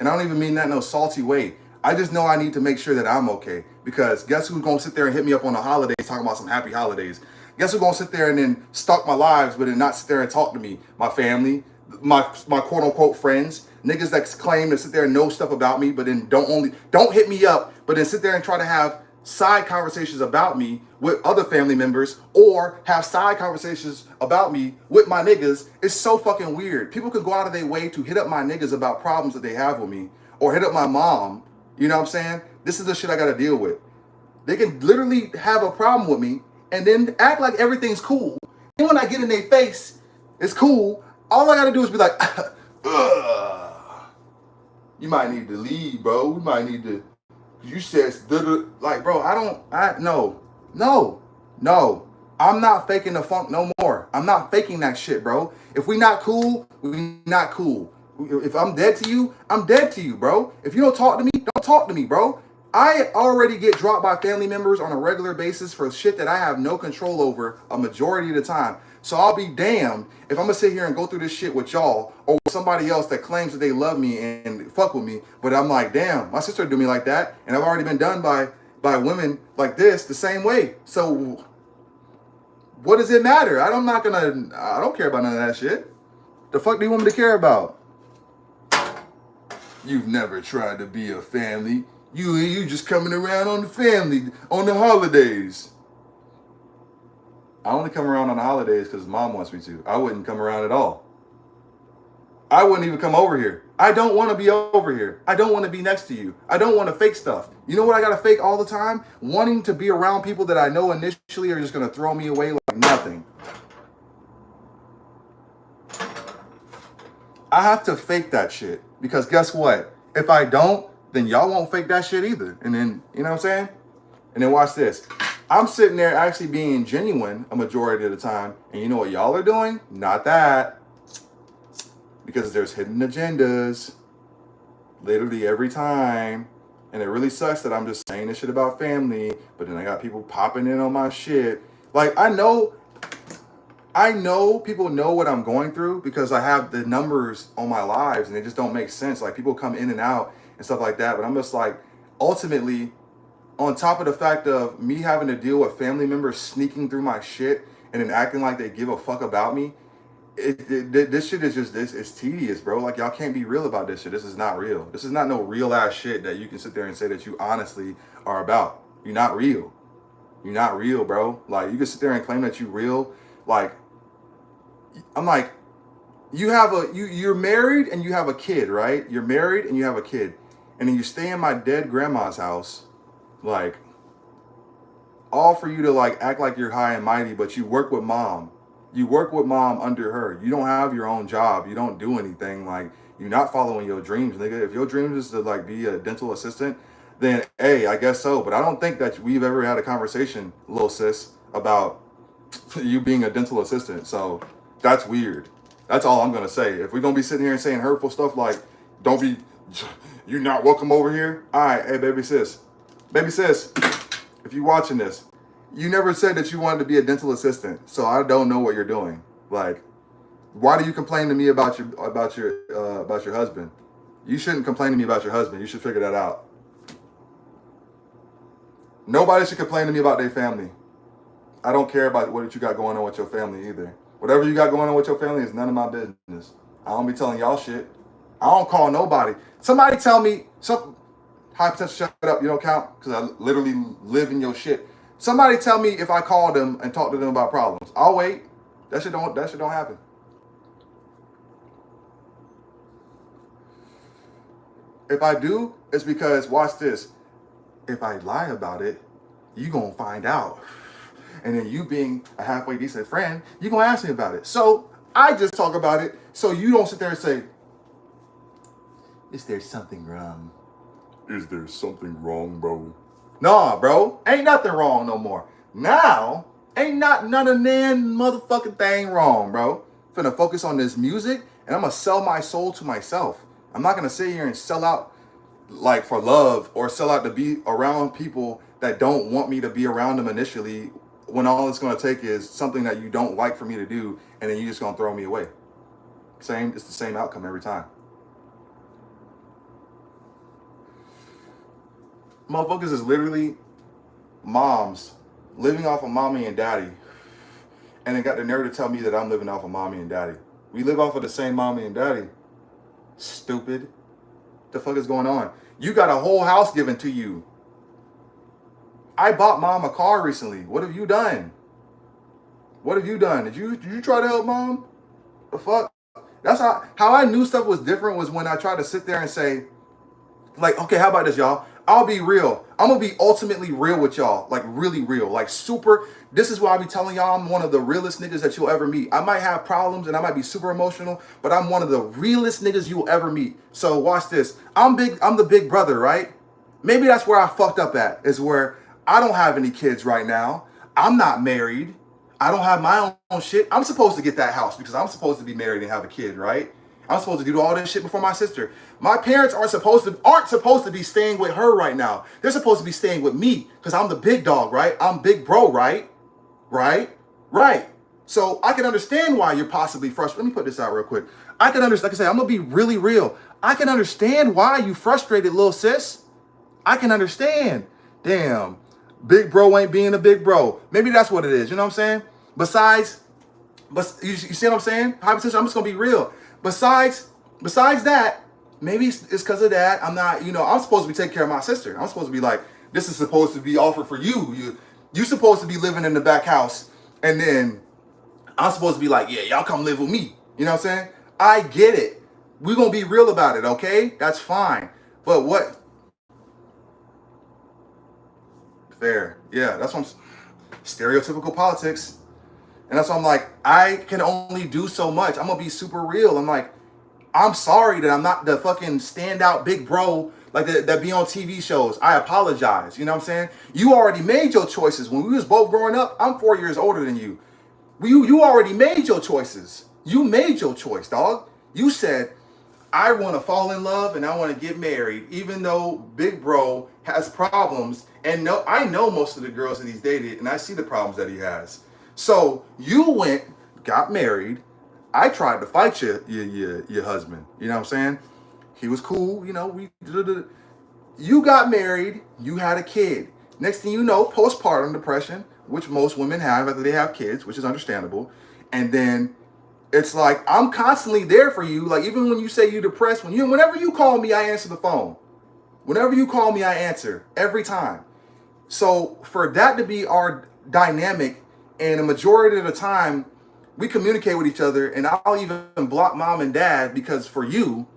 And I don't even mean that in no salty way. I just know I need to make sure that I'm okay. Because guess who's going to sit there and hit me up on the holidays talking about some happy holidays? Guess who's going to sit there and then stalk my lives but then not sit there and talk to me? My family, my quote unquote friends, niggas that claim to sit there and know stuff about me but then don't hit me up but then sit there and try to have side conversations about me with other family members or have side conversations about me with my niggas. It's so fucking weird. People can go out of their way to hit up my niggas about problems that they have with me or hit up my mom. You know what I'm saying? This is the shit I gotta deal with. They can literally have a problem with me and then act like everything's cool. And when I get in their face, it's cool. All I gotta do is be like, ugh. You might need to leave, bro. We might need to... You said, like, bro, no. I'm not faking the funk no more. I'm not faking that shit, bro. If we not cool, we not cool. If I'm dead to you, I'm dead to you, bro. If you don't talk to me, don't talk to me, bro. I already get dropped by family members on a regular basis for shit that I have no control over a majority of the time. So I'll be damned if I'm gonna sit here and go through this shit with y'all or with somebody else that claims that they love me and fuck with me. But I'm like, damn, my sister do me like that, and I've already been done by women like this the same way. So what does it matter? I don't care about none of that shit. The fuck do you want me to care about? You've never tried to be a family. You just coming around on the family, on the holidays. I only come around on the holidays because mom wants me to. I wouldn't come around at all. I wouldn't even come over here. I don't want to be over here. I don't want to be next to you. I don't want to fake stuff. You know what I got to fake all the time? Wanting to be around people that I know initially are just going to throw me away like nothing. I have to fake that shit because guess what? If I don't, then y'all won't fake that shit either. And then, you know what I'm saying? And then watch this. I'm sitting there actually being genuine a majority of the time. And you know what y'all are doing? Not that. Because there's hidden agendas. Literally every time. And it really sucks that I'm just saying this shit about family, but then I got people popping in on my shit. Like, I know people know what I'm going through because I have the numbers on my lives and they just don't make sense. Like, people come in and out and stuff like that. But I'm just like, ultimately, on top of the fact of me having to deal with family members sneaking through my shit and then acting like they give a fuck about me, this shit is just this. It's tedious, bro. Like, y'all can't be real about this shit. This is not real. This is not no real ass shit that you can sit there and say that you honestly are about. You're not real. You're not real, bro. Like, you can sit there and claim that you real. Like, I'm like, you're married and you have a kid, right? You're married and you have a kid, and then you stay in my dead grandma's house, like, all for you to like act like you're high and mighty, but you work with mom. You work with mom under her. You don't have your own job. You don't do anything. Like, you're not following your dreams, nigga. If your dreams is to like be a dental assistant, then hey, I guess so. But I don't think that we've ever had a conversation, little sis, about you being a dental assistant. So that's weird. That's all I'm gonna say. If we're gonna be sitting here and saying hurtful stuff like, don't be, you're not welcome over here. All right, hey, baby sis, if you're watching this, you never said that you wanted to be a dental assistant, so I don't know what you're doing. Like, why do you complain to me about your husband? You shouldn't complain to me about your husband. You should figure that out. Nobody should complain to me about their family. I don't care about what you got going on with your family either. Whatever you got going on with your family is none of my business. I don't be telling y'all shit. I don't call nobody. Somebody tell me, high potential, shut up, you don't count, because I literally live in your shit. Somebody tell me if I call them and talk to them about problems. I'll wait. That shit don't happen. If I do, it's because, watch this, if I lie about it, you gonna find out. And then you being a halfway decent friend, you gonna ask me about it. So I just talk about it so you don't sit there and say, is there something wrong? Is there something wrong, bro? Nah, bro. Ain't nothing wrong no more. Now, ain't none of nan motherfucking thing wrong, bro. Finna focus on this music, and I'm gonna sell my soul to myself. I'm not gonna sit here and sell out like for love or sell out to be around people that don't want me to be around them initially, when all it's gonna take is something that you don't like for me to do, and then you just gonna throw me away. It's the same outcome every time. Motherfuckers is literally moms living off of mommy and daddy, and they got the nerve to tell me that I'm living off of mommy and daddy. We live off of the same mommy and daddy. Stupid. The fuck is going on? You got a whole house given to you. I bought mom a car recently. What have you done? What have you done? Did you try to help mom? The fuck? That's how I knew stuff was different, was when I tried to sit there and say, like, okay, how about this, y'all? I'll be real. I'm gonna be ultimately real with y'all. Like, really real. Like, super. This is why I be telling y'all I'm one of the realest niggas that you'll ever meet. I might have problems and I might be super emotional, but I'm one of the realest niggas you'll ever meet. So watch this. I'm the big brother, right? Maybe that's where I fucked up at, is where I don't have any kids right now. I'm not married. I don't have my own shit. I'm supposed to get that house because I'm supposed to be married and have a kid, right? I'm supposed to do all this shit before my sister. My parents aren't supposed to be staying with her right now. They're supposed to be staying with me because I'm the big dog, right? I'm big bro, right? Right. So I can understand why you're possibly frustrated. Let me put this out real quick. I can understand, like I said, I'm gonna be really real. I can understand why you frustrated, little sis. I can understand. Damn, big bro ain't being a big bro. Maybe that's what it is, you know what I'm saying? Besides, you see what I'm saying? Hypothetical, I'm just gonna be real. Besides that, maybe it's because of that. I'm not, I'm supposed to be taking care of my sister. I'm supposed to be like, this is supposed to be offered for you. You supposed to be living in the back house, and then I'm supposed to be like, yeah, y'all come live with me. You know what I'm saying? I get it. We're gonna be real about it, okay? That's fine. But what? Fair. Yeah, that's what stereotypical politics. And that's why I'm like, I can only do so much. I'm gonna be super real. I'm like, I'm sorry that I'm not the fucking standout big bro like that be on TV shows. I apologize. You know what I'm saying? You already made your choices. When we was both growing up, I'm 4 years older than you. You already made your choices. You made your choice, dog. You said, I want to fall in love and I want to get married, even though Big Bro has problems. And no, I know most of the girls that he's dated, and I see the problems that he has. So you went, got married. I tried to fight your husband. You know what I'm saying? He was cool. You know, you got married. You had a kid. Next thing you know, postpartum depression, which most women have after they have kids, which is understandable. And then it's like I'm constantly there for you. Like even when you say you're depressed, whenever you call me, I answer the phone. Whenever you call me, I answer every time. So for that to be our dynamic, and a majority of the time, we communicate with each other, and I'll even block mom and dad because for you,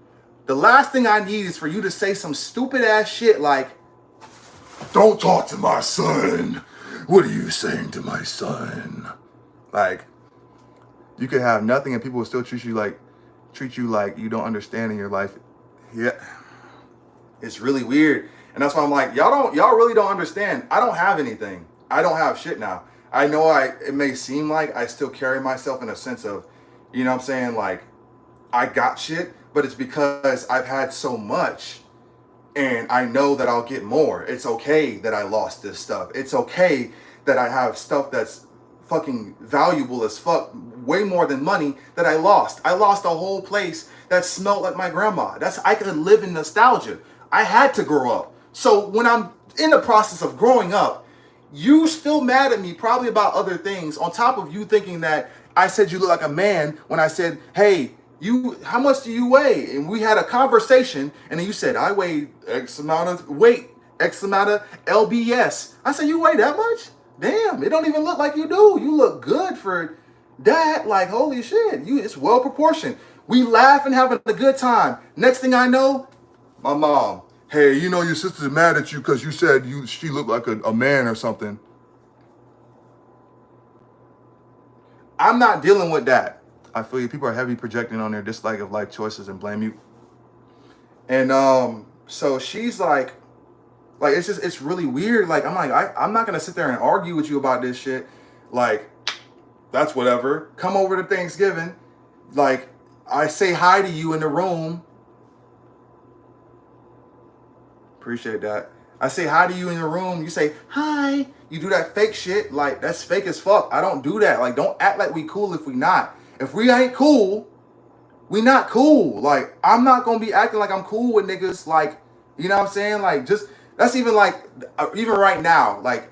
the last thing I need is for you to say some stupid ass shit like, "Don't talk to my son. What are you saying to my son?" Like, you could have nothing and people will still treat you like you don't understand in your life. Yeah. It's really weird. And that's why I'm like, y'all really don't understand. I don't have anything. I don't have shit now. I know it may seem like I still carry myself in a sense of, you know what I'm saying? Like, I got shit, but it's because I've had so much and I know that I'll get more. It's okay that I lost this stuff. It's okay that I have stuff that's fucking valuable as fuck, way more than money that I lost. I lost a whole place that smelled like my grandma. I could live in nostalgia. I had to grow up. So when I'm in the process of growing up, you still mad at me probably about other things on top of you thinking that I said you look like a man when I said, "Hey, how much do you weigh?" And we had a conversation and then you said, "I weigh X amount of weight, X amount of LBS." I said, "You weigh that much? Damn, it don't even look like you do. You look good for that. Like, holy shit, it's well proportioned." We laugh and having a good time. Next thing I know, my mom, "Hey, you know your sister's mad at you because you said she looked like a man or something." I'm not dealing with that. I feel you. People are heavy projecting on their dislike of life choices and blame you. And so she's like it's really weird. Like I'm not gonna sit there and argue with you about this shit. Like, that's whatever. Come over to Thanksgiving. Like, I say hi to you in the room. Appreciate that. I say hi to you in the room. You say hi. You do that fake shit. Like, that's fake as fuck. I don't do that. Like, don't act like we cool if we not. If we ain't cool, we not cool. Like, I'm not gonna be acting like I'm cool with niggas. Like, you know what I'm saying? Like, just that's even like even right now. Like,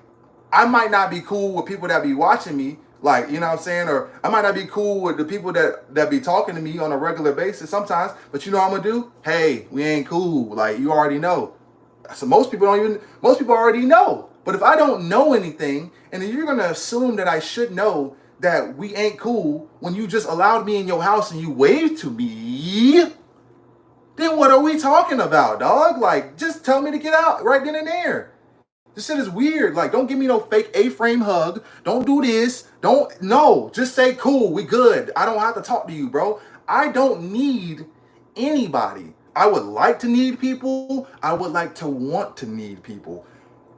I might not be cool with people that be watching me. Like, you know what I'm saying? Or I might not be cool with the people that be talking to me on a regular basis sometimes. But you know what I'm gonna do? Hey, we ain't cool. Like, you already know. So most people already know. But if I don't know anything, and then you're gonna assume that I should know that we ain't cool when you just allowed me in your house and you waved to me, then what are we talking about, dog? Like, just tell me to get out right then and there. This shit is weird. Like, don't give me no fake A-frame hug. Don't do this. No. Just say, cool, we good. I don't have to talk to you, bro. I don't need anybody. I would like to need people. I would like to want to need people.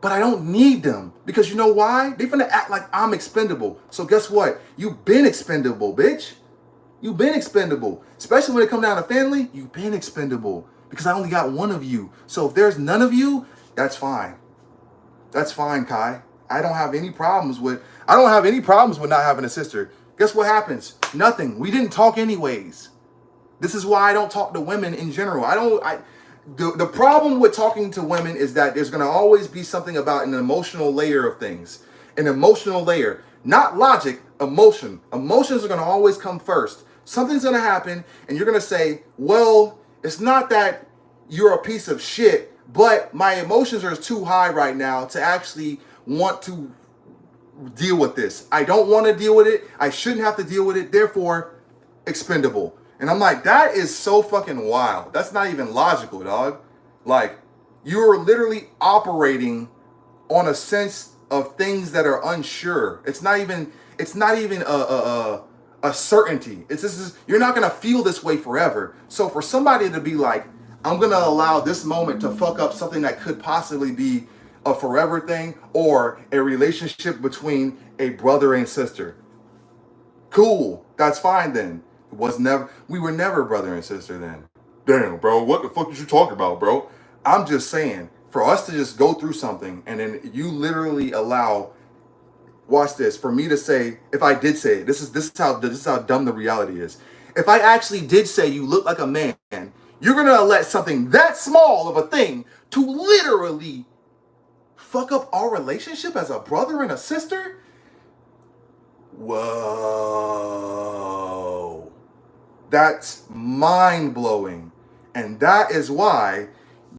But I don't need them. Because you know why? They finna act like I'm expendable. So guess what? You've been expendable, bitch. You've been expendable. Especially when it comes down to family, you've been expendable. Because I only got one of you. So if there's none of you, that's fine. That's fine, Kai. I don't have any problems with not having a sister. Guess what happens? Nothing. We didn't talk anyways. This is why I don't talk to women in general. The problem with talking to women is that there's gonna always be something about an emotional layer of things. An emotional layer. Not logic, emotion. Emotions are gonna always come first. Something's gonna happen and you're gonna say, well, it's not that you're a piece of shit, but my emotions are too high right now to actually want to deal with this. I don't want to deal with it. I shouldn't have to deal with it. Therefore, expendable. And I'm like, that is so fucking wild. That's not even logical, dog. Like, you're literally operating on a sense of things that are unsure. It's not even a certainty. You're not gonna feel this way forever. So for somebody to be like, I'm gonna allow this moment to fuck up something that could possibly be a forever thing or a relationship between a brother and sister. Cool, that's fine then. We were never brother and sister then. Damn, bro, what the fuck is you talking about, bro? I'm just saying, for us to just go through something and then you literally allow, watch this, for me to say, if I did say it, this is how dumb the reality is. If I actually did say you look like a man, you're gonna let something that small of a thing to literally fuck up our relationship as a brother and a sister? Whoa. That's mind blowing. And that is why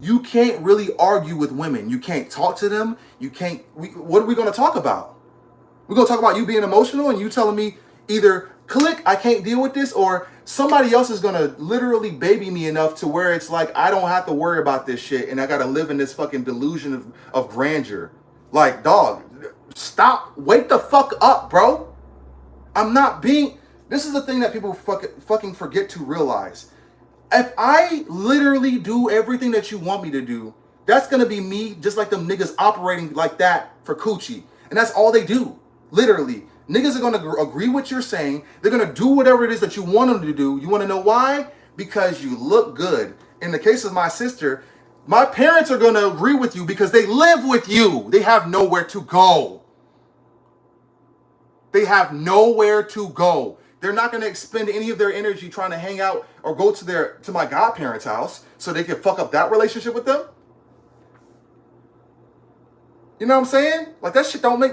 you can't really argue with women. You can't talk to them. What are we going to talk about? We're going to talk about you being emotional and you telling me either click, I can't deal with this, or somebody else is going to literally baby me enough to where it's like, I don't have to worry about this shit and I got to live in this fucking delusion of grandeur. Like, dog, stop. Wake the fuck up, bro. This is the thing that people fucking forget to realize. If I literally do everything that you want me to do, that's gonna be me just like them niggas operating like that for coochie. And that's all they do. Literally. Niggas are gonna agree with what you're saying. They're gonna do whatever it is that you want them to do. You wanna know why? Because you look good. In the case of my sister, my parents are gonna agree with you because they live with you. They have nowhere to go. They have nowhere to go. They're not going to expend any of their energy trying to hang out or go to my godparents' house so they can fuck up that relationship with them. You know what I'm saying? Like, that shit don't make...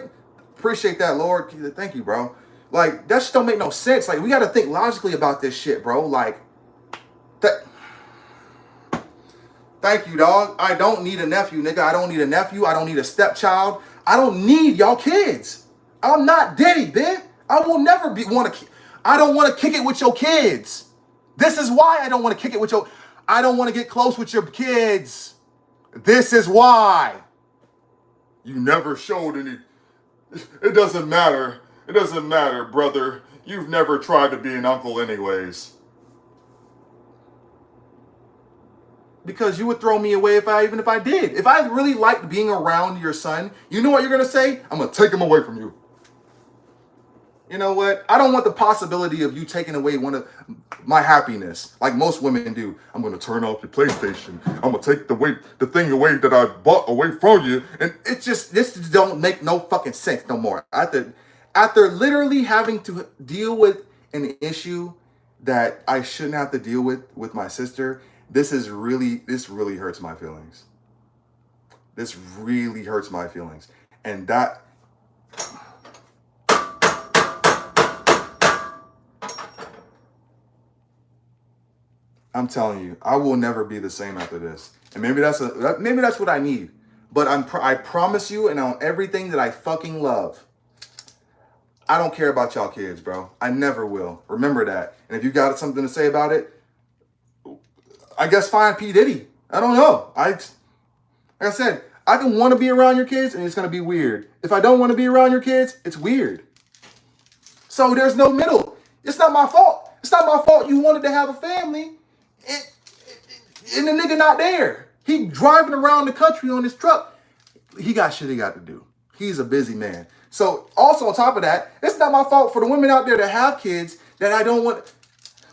Appreciate that, Lord. Thank you, bro. Like, that shit don't make no sense. Like, we got to think logically about this shit, bro. Like, that... Thank you, dog. I don't need a nephew, nigga. I don't need a nephew. I don't need a stepchild. I don't need y'all kids. I'm not Diddy, man. I will never I don't want to kick it with your kids. This is why I don't want to kick it with I don't want to get close with your kids. This is why. You never showed any. It doesn't matter. It doesn't matter, brother. You've never tried to be an uncle anyways. Because you would throw me away even if I did. If I really liked being around your son, you know what you're going to say? I'm going to take him away from you. You know what? I don't want the possibility of you taking away one of my happiness, like most women do. I'm going to turn off your PlayStation. I'm going to take the thing away that I bought away from you. And this don't make no fucking sense no more. After literally having to deal with an issue that I shouldn't have to deal with my sister, this really hurts my feelings. This really hurts my feelings. And that... I'm telling you, I will never be the same after this. And maybe that's what I need. But I promise you, and on everything that I fucking love, I don't care about y'all kids, bro. I never will. Remember that. And if you got something to say about it, I guess find P. Diddy. I don't know. Like I said, I can want to be around your kids, and it's going to be weird. If I don't want to be around your kids, it's weird. So there's no middle. It's not my fault. It's not my fault you wanted to have a family. And the nigga not there. He driving around the country on his truck. He got shit he got to do. He's a busy man. So also on top of that, it's not my fault for the women out there that have kids that I don't want.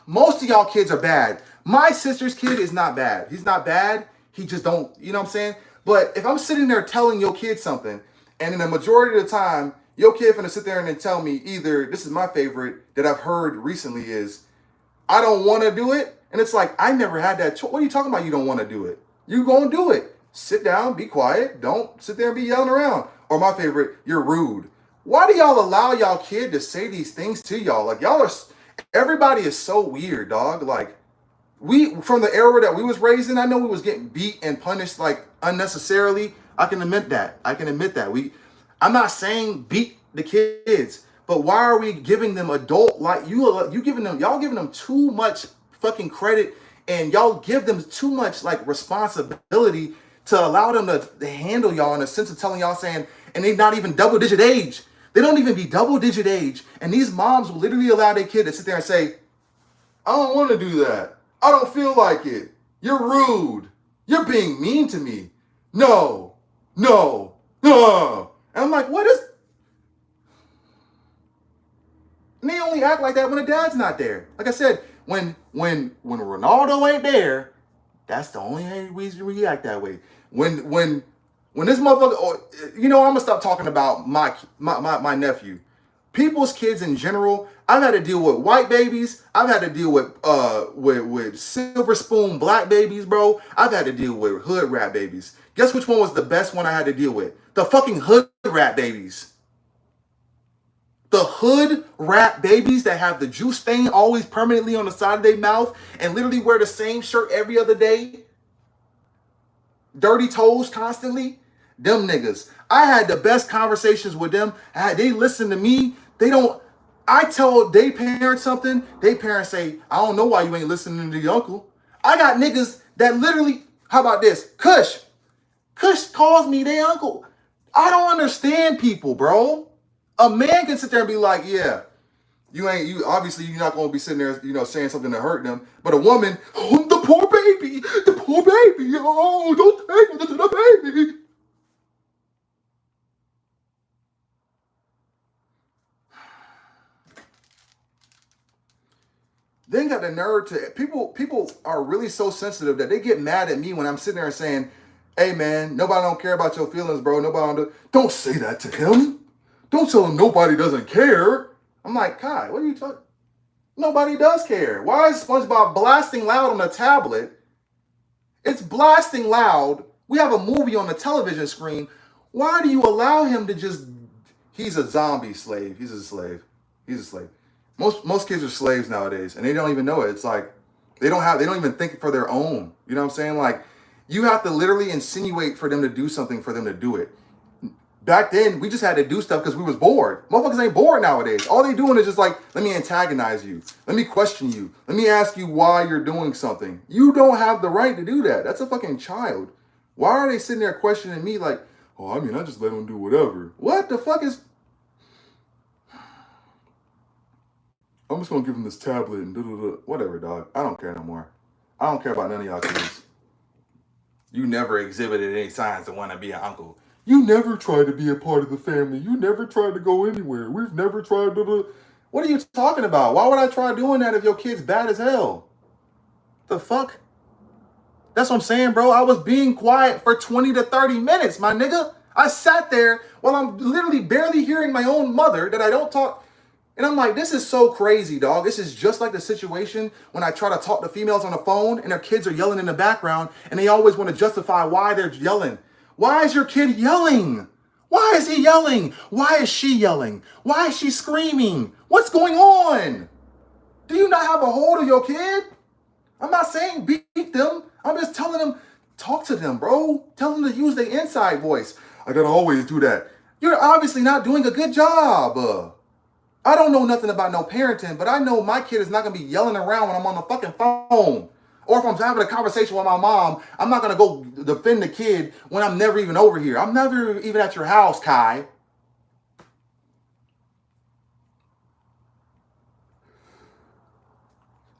Most of y'all kids are bad. My sister's kid is not bad. He's not bad. He just don't, you know what I'm saying? But if I'm sitting there telling your kid something, and in the majority of the time, your kid finna sit there and then tell me either, this is my favorite that I've heard recently is, I don't want to do it. And it's like, I never had that choice. What are you talking about you don't want to do it? You gonna do it. Sit down, be quiet. Don't sit there and be yelling around. Or my favorite, you're rude. Why do y'all allow y'all kid to say these things to y'all? Like, everybody is so weird, dog. Like, from the era that we was raised in, I know we was getting beat and punished, like, unnecessarily. I can admit that. I'm not saying beat the kids, but why are we giving them adult, like, y'all giving them too much fucking credit, and y'all give them too much like responsibility to allow them to handle y'all in a sense of telling y'all saying, and they not even double digit age. They don't even be double digit age. And these moms will literally allow their kid to sit there and say, I don't want to do that. I don't feel like it. You're rude. You're being mean to me. No. And I'm like, what is... And they only act like that when the dad's not there. Like I said, when Ronaldo ain't there, that's the only reason we react that way. When this motherfucker, I'm gonna stop talking about my nephew. People's kids in general. I've had to deal with white babies. I've had to deal with silver spoon black babies, bro. I've had to deal with hood rat babies. Guess which one was the best one I had to deal with? The fucking hood rat babies. The hood rat babies that have the juice stain always permanently on the side of their mouth and literally wear the same shirt every other day. Dirty toes constantly. Them niggas. I had the best conversations with them. They listen to me. I tell they parents something. They parents say, I don't know why you ain't listening to your uncle. I got niggas that literally, how about this? Kush calls me their uncle. I don't understand people, bro. A man can sit there and be like, yeah, obviously you're not going to be sitting there, saying something to hurt them. But a woman, the poor baby, oh, don't take it to the baby. They got the nerve to, people are really so sensitive that they get mad at me when I'm sitting there and saying, hey man, nobody don't care about your feelings, bro. Don't say that to him. Don't tell him nobody doesn't care. I'm like, Kai, what are you talking? Nobody does care. Why is SpongeBob blasting loud on the tablet? It's blasting loud. We have a movie on the television screen. Why do you allow him to he's a zombie slave. He's a slave. Most kids are slaves nowadays, and they don't even know it. It's like they don't even think for their own. You know what I'm saying? Like, you have to literally insinuate for them to do something for them to do it. Back then, we just had to do stuff because we was bored. Motherfuckers ain't bored nowadays. All they doing is just like, let me antagonize you. Let me question you. Let me ask you why you're doing something. You don't have the right to do that. That's a fucking child. Why are they sitting there questioning me like, oh, I just let them do whatever. What the fuck is... I'm just going to give them this tablet and whatever, dog. I don't care no more. I don't care about none of y'all kids. You never exhibited any signs to want to be an uncle. You never tried to be a part of the family. You never tried to go anywhere. We've never tried to... What are you talking about? Why would I try doing that if your kid's bad as hell? The fuck? That's what I'm saying, bro. I was being quiet for 20 to 30 minutes, my nigga. I sat there while I'm literally barely hearing my own mother that I don't talk... And I'm like, this is so crazy, dog. This is just like the situation when I try to talk to females on the phone and their kids are yelling in the background and they always want to justify why they're yelling. Why is your kid yelling? Why is he yelling? Why is she yelling? Why is she screaming? What's going on? Do you not have a hold of your kid? I'm not saying beat them. I'm just telling them, talk to them, bro. Tell them to use their inside voice. I gotta always do that. You're obviously not doing a good job. I don't know nothing about no parenting, but I know my kid is not going to be yelling around when I'm on the fucking phone. Or if I'm having a conversation with my mom, I'm not going to go defend the kid when I'm never even over here. I'm never even at your house, Kai.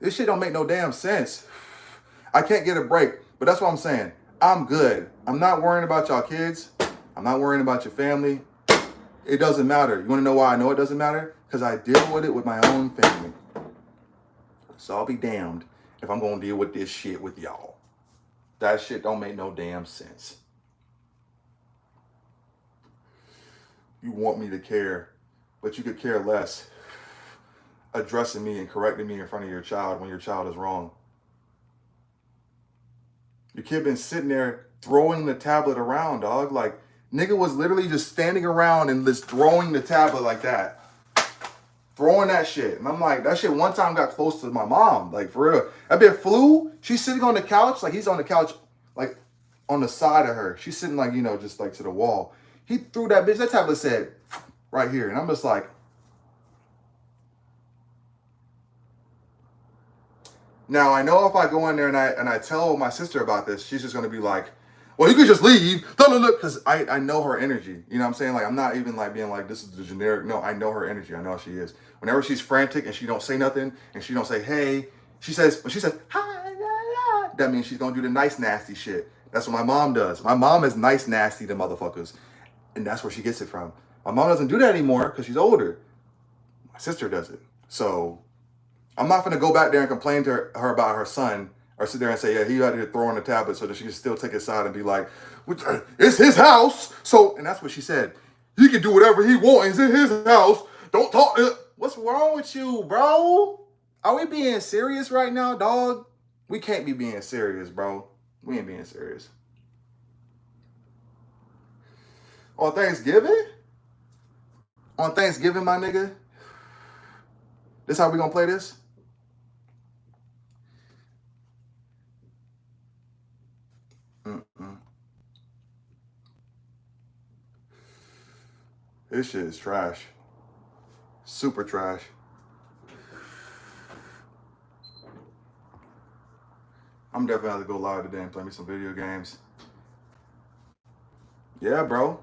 This shit don't make no damn sense. I can't get a break, but that's what I'm saying. I'm good. I'm not worrying about y'all kids. I'm not worrying about your family. It doesn't matter. You want to know why I know it doesn't matter? Because I deal with it with my own family. So I'll be damned if I'm going to deal with this shit with y'all. That shit don't make no damn sense. You want me to care, but you could care less addressing me and correcting me in front of your child when your child is wrong. Your kid been sitting there throwing the tablet around, dog. Like, nigga was literally just standing around and just throwing the tablet like that. Throwing that shit. And I'm like, that shit one time got close to my mom. Like, for real. That bitch flew. She's sitting on the couch. Like, he's on the couch, like, on the side of her. She's sitting, like, just, like, to the wall. He threw that bitch. That tablet said, right here. And I'm just like... Now, I know if I go in there and I tell my sister about this, she's just going to be like, well, you could just leave. Because I know her energy. You know what I'm saying? Like, I'm not even, like, being like, this is the generic. No, I know her energy. I know how she is. Whenever she's frantic and she don't say nothing and she don't say, hey, when she says, hi, that means she's going to do the nice, nasty shit. That's what my mom does. My mom is nice, nasty to motherfuckers. And that's where she gets it from. My mom doesn't do that anymore because she's older. My sister does it. So I'm not gonna go back there and complain to her about her son, or sit there and say, yeah, he out here throwing the tablet so that she can still take his side and be like, it's his house. So, and that's what she said. He can do whatever he wants. It's in his house. Don't talk to. What's wrong with you, bro? Are we being serious right now, dog? We can't be being serious, bro. We ain't being serious. On Thanksgiving? On Thanksgiving, my nigga? This how we gonna play this? This shit is trash. Super trash. I'm definitely gonna have to go live today and play me some video games. Yeah, bro.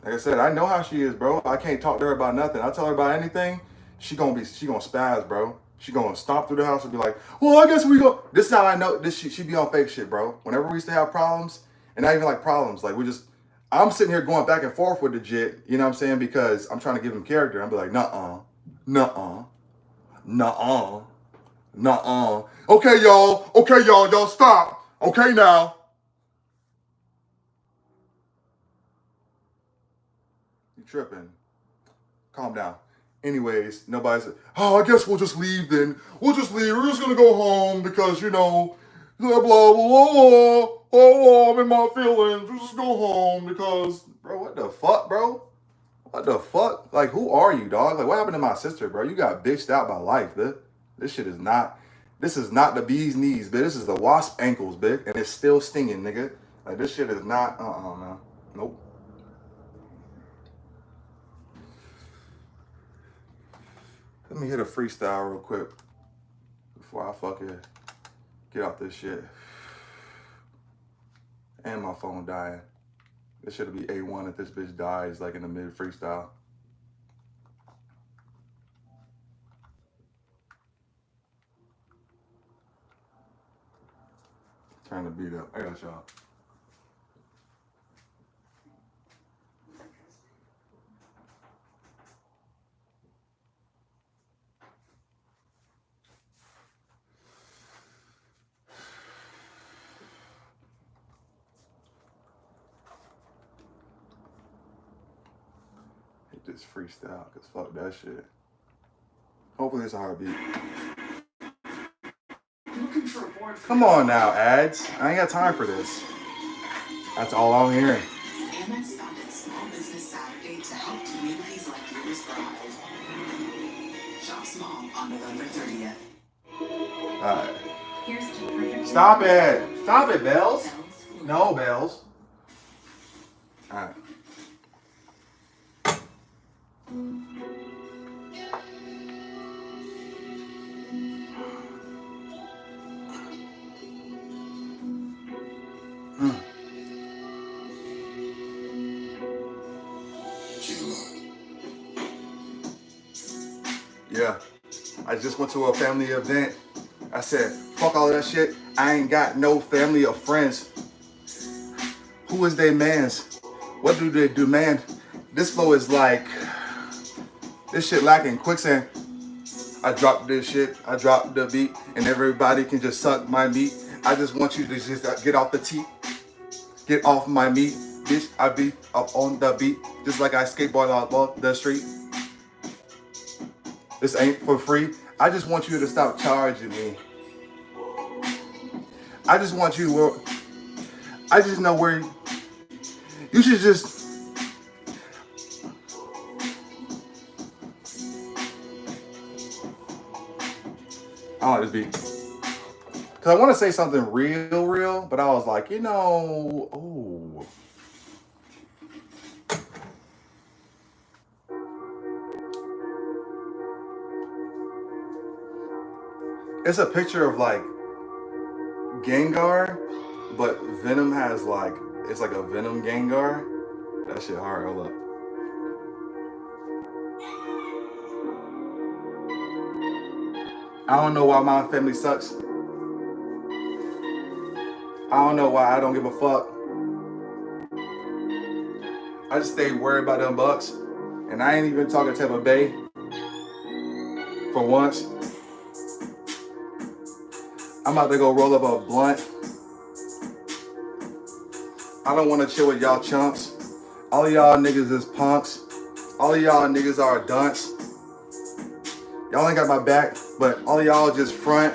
Like I said, I know how she is, bro. I can't talk to her about nothing. I tell her about anything, she gonna spaz, bro. She gonna stomp through the house and be like, well, I guess we go. This is how I know this she be on fake shit, bro. Whenever we used to have problems, and not even like problems, like I'm sitting here going back and forth with the jit, you know what I'm saying? Because I'm trying to give him character. I'm be like, nuh-uh, nuh-uh, nuh-uh, nuh-uh. Okay, y'all stop. Okay, now. You tripping. Calm down. Anyways, nobody's, I guess we'll just leave then. We'll just leave. We're just going to go home because, you know, blah, blah, blah, blah. Oh, I'm in my feelings. We'll just go home because, bro, what the fuck, bro? What the fuck? Like, who are you, dog? Like, what happened to my sister, bro? You got bitched out by life, bitch. This is not the bee's knees, bitch. This is the wasp ankles, bitch. And it's still stinging, nigga. Like, this shit is not, man. Nope. Let me hit a freestyle real quick before I fucking get off this shit. And my phone dying. This should be A1 if this bitch dies like in the mid freestyle. Turn the beat up. I got y'all. Hit this freestyle, cause fuck that shit. Hopefully it's a hard beat. Come on now, ads. I ain't got time for this. That's all I'm hearing. Amex founded Small Business Saturday to help communities like yours thrive. Shop small on November 30th. Alright. Stop it. Stop it, Bells. No, Bells. Alright. Yeah. I just went to a family event. I said, fuck all of that shit. I ain't got no family or friends. Who is they mans? What do they demand? This flow is like, this shit lacking quicksand. I dropped this shit, I dropped the beat, and everybody can just suck my meat. I just want you to just get off the teat. Get off my meat, bitch. I be up on the beat, just like I skateboard on the street. This ain't for free. I just want you to stop charging me. I just want you to, I just know where, you should just, I like this beat. Because I want to say something real, but I was like, you know, oh. It's a picture of like Gengar, but Venom has like, it's like a Venom Gengar. That shit hard, hold up. I don't know why my family sucks. I don't know why I don't give a fuck. I just stay worried about them Bucks. And I ain't even talking Tampa Bay for once. I'm about to go roll up a blunt. I don't want to chill with y'all chumps. All of y'all niggas is punks. All of y'all niggas are dunce. Y'all ain't got my back, but all of y'all just front.